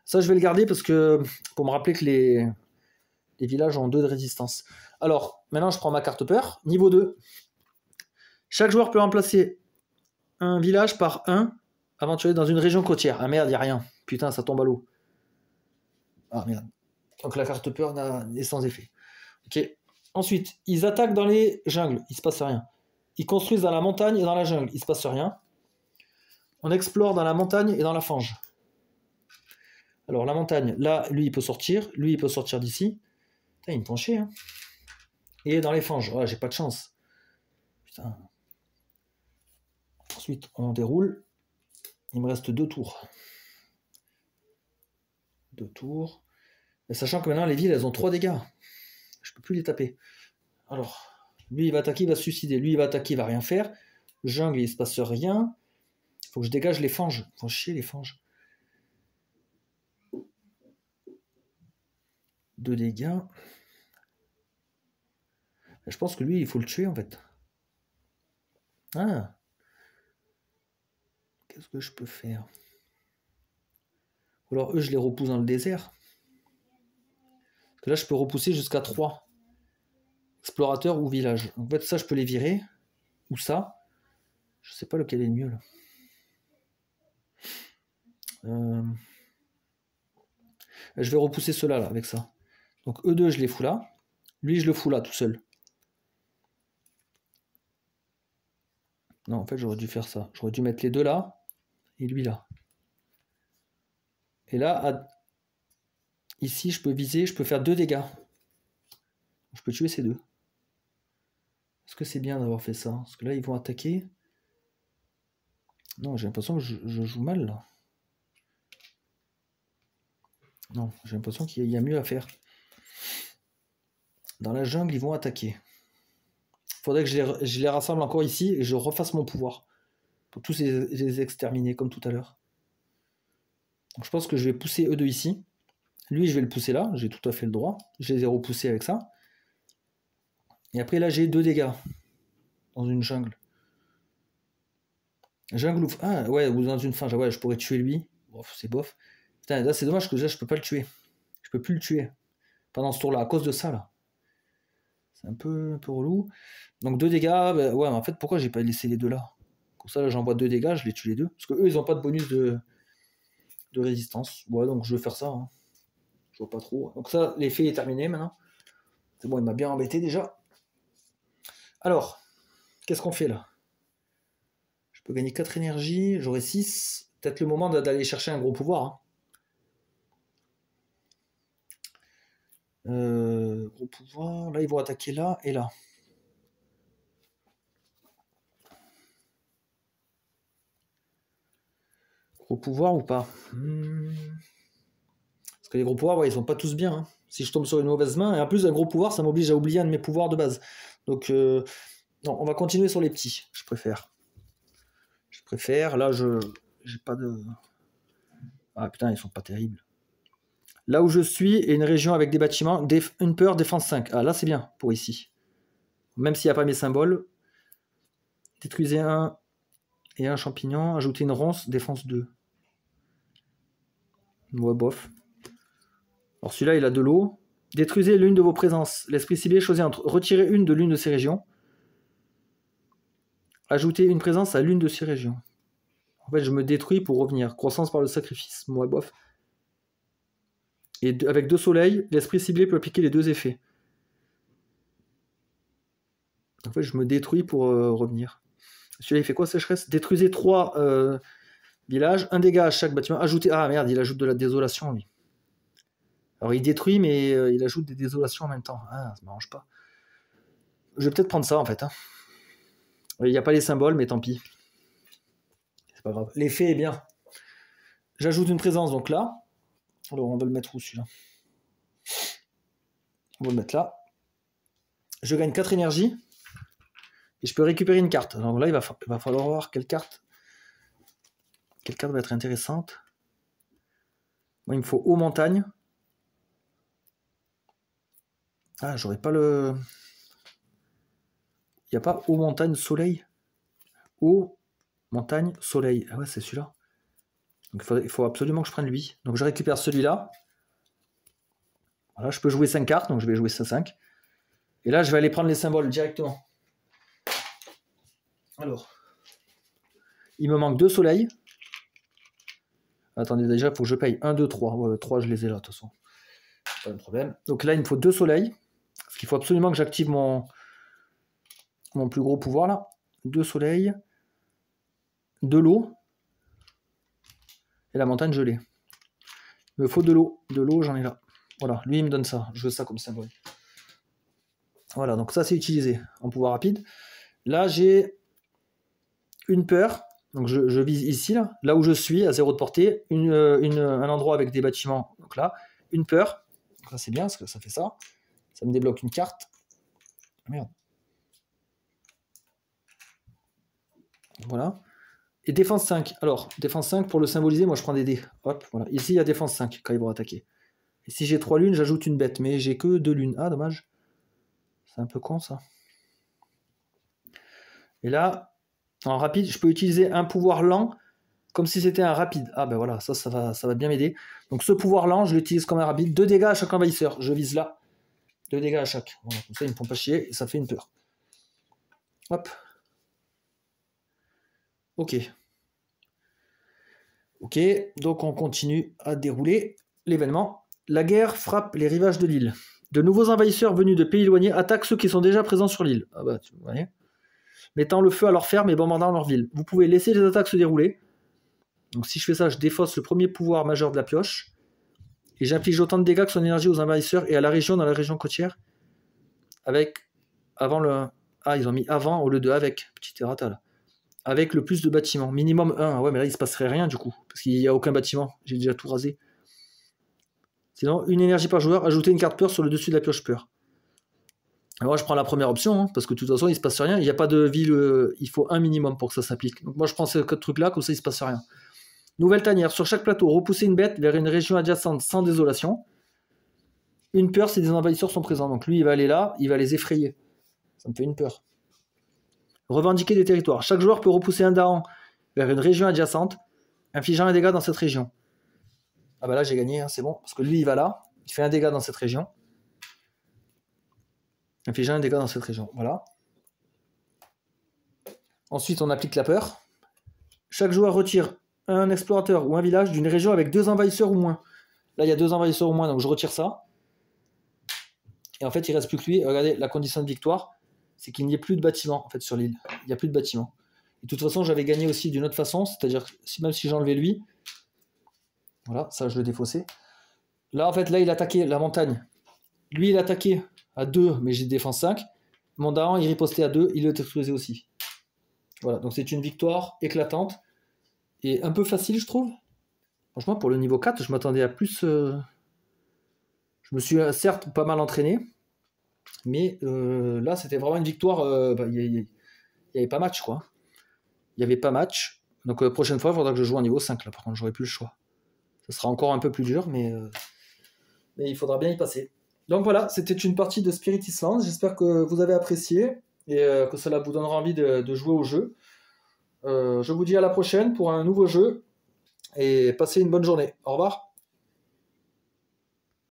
Ça, je vais le garder parce que pour me rappeler que les villages ont 2 de résistance. Alors, maintenant, je prends ma carte peur. Niveau 2. Chaque joueur peut remplacer un village par un aventurier dans une région côtière. Ah merde, il n'y a rien. Putain, ça tombe à l'eau. Ah merde. Donc la carte peur est sans effet. Ok. Ensuite, ils attaquent dans les jungles, il se passe rien. Ils construisent dans la montagne et dans la jungle, il se passe rien. On explore dans la montagne et dans la fange. Alors la montagne, là, lui il peut sortir d'ici. Putain, il me penchait, hein. Et dans les fanges, j'ai pas de chance. Putain. Ensuite, on déroule. Il me reste 2 tours. 2 tours. Et sachant que maintenant, les villes, elles ont 3 dégâts. Je peux plus les taper. Alors, lui, il va attaquer, il va se suicider. Lui, il va attaquer, il va rien faire. Jungle, il se passe rien. Faut que je dégage les fanges. Faut chier les fanges. 2 dégâts. Je pense que lui, il faut le tuer, en fait. Ah. Qu'est-ce que je peux faire? Ou alors, eux, je les repousse dans le désert. Parce que là, je peux repousser jusqu'à 3. Explorateur ou village. En fait, ça, je peux les virer. Ou ça. Je sais pas lequel est le mieux, là. Je vais repousser ceux-là, là, avec ça. Donc, eux deux, je les fous là. Lui, je le fous là, tout seul. Non, en fait, j'aurais dû faire ça. J'aurais dû mettre les deux là. Et lui là. Et là, ici, je peux viser. Je peux faire 2 dégâts. Je peux tuer ces deux. Est-ce que c'est bien d'avoir fait ça? Parce que là, ils vont attaquer. Non, j'ai l'impression que je joue mal, là. Non, j'ai l'impression qu'il y a mieux à faire. Dans la jungle, ils vont attaquer. Il faudrait que je les rassemble encore ici et je refasse mon pouvoir. Pour tous les exterminer, comme tout à l'heure. Donc je pense que je vais pousser eux deux ici. Lui, je vais le pousser là. J'ai tout à fait le droit. Je les ai repoussés avec ça. Et après, là, j'ai 2 dégâts. Dans une jungle. Jungle ou... Ah, ouais, ou dans une fange. Ouais, je pourrais tuer lui. Bof, c'est bof. Putain, là, c'est dommage que là, je peux pas le tuer. Je peux plus le tuer. Pendant ce tour-là, à cause de ça, là. C'est un peu relou. Donc 2 dégâts. Bah, ouais, mais en fait, pourquoi j'ai pas laissé les deux là? Comme ça, là, j'envoie 2 dégâts, je les tue les deux. Parce que eux, ils ont pas de bonus de résistance. Ouais, donc je vais faire ça. Hein. Je vois pas trop. Donc ça, l'effet est terminé maintenant. C'est bon, il m'a bien embêté déjà. Alors, qu'est-ce qu'on fait là? Je peux gagner 4 énergies, j'aurai 6. Peut-être le moment d'aller chercher un gros pouvoir. Hein. Gros pouvoir. Là, ils vont attaquer là et là. Gros pouvoir ou pas? Parce que les gros pouvoirs, ouais, ils sont pas tous bien. Hein. Si je tombe sur une mauvaise main, et en plus un gros pouvoir, ça m'oblige à oublier un de mes pouvoirs de base. Donc, non, on va continuer sur les petits. Je préfère. Là, j'ai pas de... Ah putain, ils sont pas terribles. Là où je suis, est une région avec des bâtiments, une peur, défense 5. Ah là, c'est bien pour ici. Même s'il n'y a pas mes symboles. Détruisez un et un champignon. Ajoutez une ronce, défense 2. Ouais, bof. Alors celui-là, il a de l'eau. Détruisez l'une de vos présences. L'esprit ciblé, choisissez entre retirer une de l'une de ces régions. Ajoutez une présence à l'une de ces régions. En fait, je me détruis pour revenir. Croissance par le sacrifice. Ouais, bof. Et avec 2 soleils, l'esprit ciblé peut appliquer les 2 effets. En fait, je me détruis pour revenir. Celui-là, il fait quoi, sécheresse? Détruisez 3 villages, 1 dégât à chaque bâtiment. Ajoutez... Ah merde, il ajoute de la désolation, lui. Alors, il détruit, mais il ajoute des désolations en même temps. Ah, ça m'arrange pas. Je vais peut-être prendre ça, en fait. Hein. Il n'y a pas les symboles, mais tant pis. C'est pas grave. L'effet est bien. J'ajoute une présence, donc là. Alors, on va le mettre où, celui-là? On va le mettre là. Je gagne 4 énergies. Et je peux récupérer une carte. Donc là, il va falloir voir quelle carte. Quelle carte va être intéressante. Moi, il me faut eau montagne. Ah, j'aurais pas le... Il n'y a pas eau montagne soleil. Eau montagne soleil. Ah ouais, c'est celui-là. Donc il faut absolument que je prenne lui. Donc je récupère celui-là. Voilà, je peux jouer 5 cartes, donc je vais jouer ça 5. Et là, je vais aller prendre les symboles directement. Alors, il me manque 2 soleils. Attendez, déjà, il faut que je paye 1, 2, 3. Ouais, 3, je les ai là, de toute façon. Pas de problème. Donc là, il me faut 2 soleils. Parce qu'il faut absolument que j'active mon plus gros pouvoir, là. 2 soleils. De l'eau. Et la montagne, je l'ai. Il me faut de l'eau. De l'eau, j'en ai là. Voilà, lui, il me donne ça. Je veux ça comme symbole. Voilà, donc ça, c'est utilisé en pouvoir rapide. Là, j'ai une peur. Donc, je vise ici, là où je suis, à 0 de portée. Un endroit avec des bâtiments. Donc là, une peur. Donc là, c'est bien, parce que ça fait ça. Ça me débloque une carte. Merde. Voilà. Et défense 5. Alors, défense 5, pour le symboliser, moi, je prends des dés. Hop, voilà. Ici, il y a défense 5, quand ils vont attaquer. Et si j'ai 3 lunes, j'ajoute une bête. Mais j'ai que 2 lunes. Ah, dommage. C'est un peu con, ça. Et là, en rapide, je peux utiliser un pouvoir lent comme si c'était un rapide. Ah ben voilà, ça va bien m'aider. Donc ce pouvoir lent, je l'utilise comme un rapide. 2 dégâts à chaque envahisseur. Je vise là. 2 dégâts à chaque. Voilà, comme ça, ils me font pas chier et ça fait une peur. Hop. Ok. Ok, donc on continue à dérouler l'événement. La guerre frappe les rivages de l'île. De nouveaux envahisseurs venus de pays éloignés attaquent ceux qui sont déjà présents sur l'île. Ah bah, tu vois, mettant le feu à leur ferme et bombardant leur ville. Vous pouvez laisser les attaques se dérouler. Donc si je fais ça, je défausse le premier pouvoir majeur de la pioche. Et j'inflige autant de dégâts que son énergie aux envahisseurs et à la région dans la région côtière. Avec avant le... Ah, ils ont mis avant au lieu de avec. Petit errata là. Avec le plus de bâtiments. Minimum 1. Ah ouais, mais là, il se passerait rien du coup. Parce qu'il n'y a aucun bâtiment. J'ai déjà tout rasé. Sinon, une énergie par joueur. Ajouter une carte peur sur le dessus de la pioche peur. Alors moi, je prends la première option. Parce que de toute façon, il ne se passe rien. Il n'y a pas de ville. Il faut un minimum pour que ça s'applique. Donc moi, je prends ce truc-là. Comme ça, il ne se passe rien. Nouvelle tanière. Sur chaque plateau, repousser une bête vers une région adjacente sans désolation. Une peur si des envahisseurs sont présents. Donc lui, il va aller là. Il va les effrayer. Ça me fait une peur. Revendiquer des territoires. Chaque joueur peut repousser un dahan vers une région adjacente, infligeant un dégât dans cette région. Ah bah là j'ai gagné, hein, c'est bon, parce que lui il va là, il fait un dégât dans cette région. Infligeant un dégât dans cette région, voilà. Ensuite on applique la peur. Chaque joueur retire un explorateur ou un village d'une région avec 2 envahisseurs ou moins. Là il y a 2 envahisseurs ou moins, donc je retire ça. Et en fait il ne reste plus que lui. Regardez, la condition de victoire, c'est qu'il n'y ait plus de bâtiments en fait sur l'île. Il n'y a plus de bâtiments. Et de toute façon j'avais gagné aussi d'une autre façon, c'est-à-dire que même si j'enlevais lui, voilà, ça je le défaussais. Là en fait, là il attaquait la montagne. Lui il attaquait à 2, mais j'ai défense 5. Mon dahan il ripostait à 2, il le explosé aussi. Voilà, donc c'est une victoire éclatante et un peu facile je trouve. Franchement pour le niveau 4, je m'attendais à plus. Je me suis certes pas mal entraîné, mais là c'était vraiment une victoire. Il n'y avait pas match quoi. Il n'y avait pas match. Donc prochaine fois il faudra que je joue à niveau 5 là, par contre j'aurai plus le choix. Ça sera encore un peu plus dur, mais il faudra bien y passer. Donc voilà, c'était une partie de Spirit Island. J'espère que vous avez apprécié et que cela vous donnera envie de jouer au jeu. Je vous dis à la prochaine pour un nouveau jeu et passez une bonne journée. Au revoir.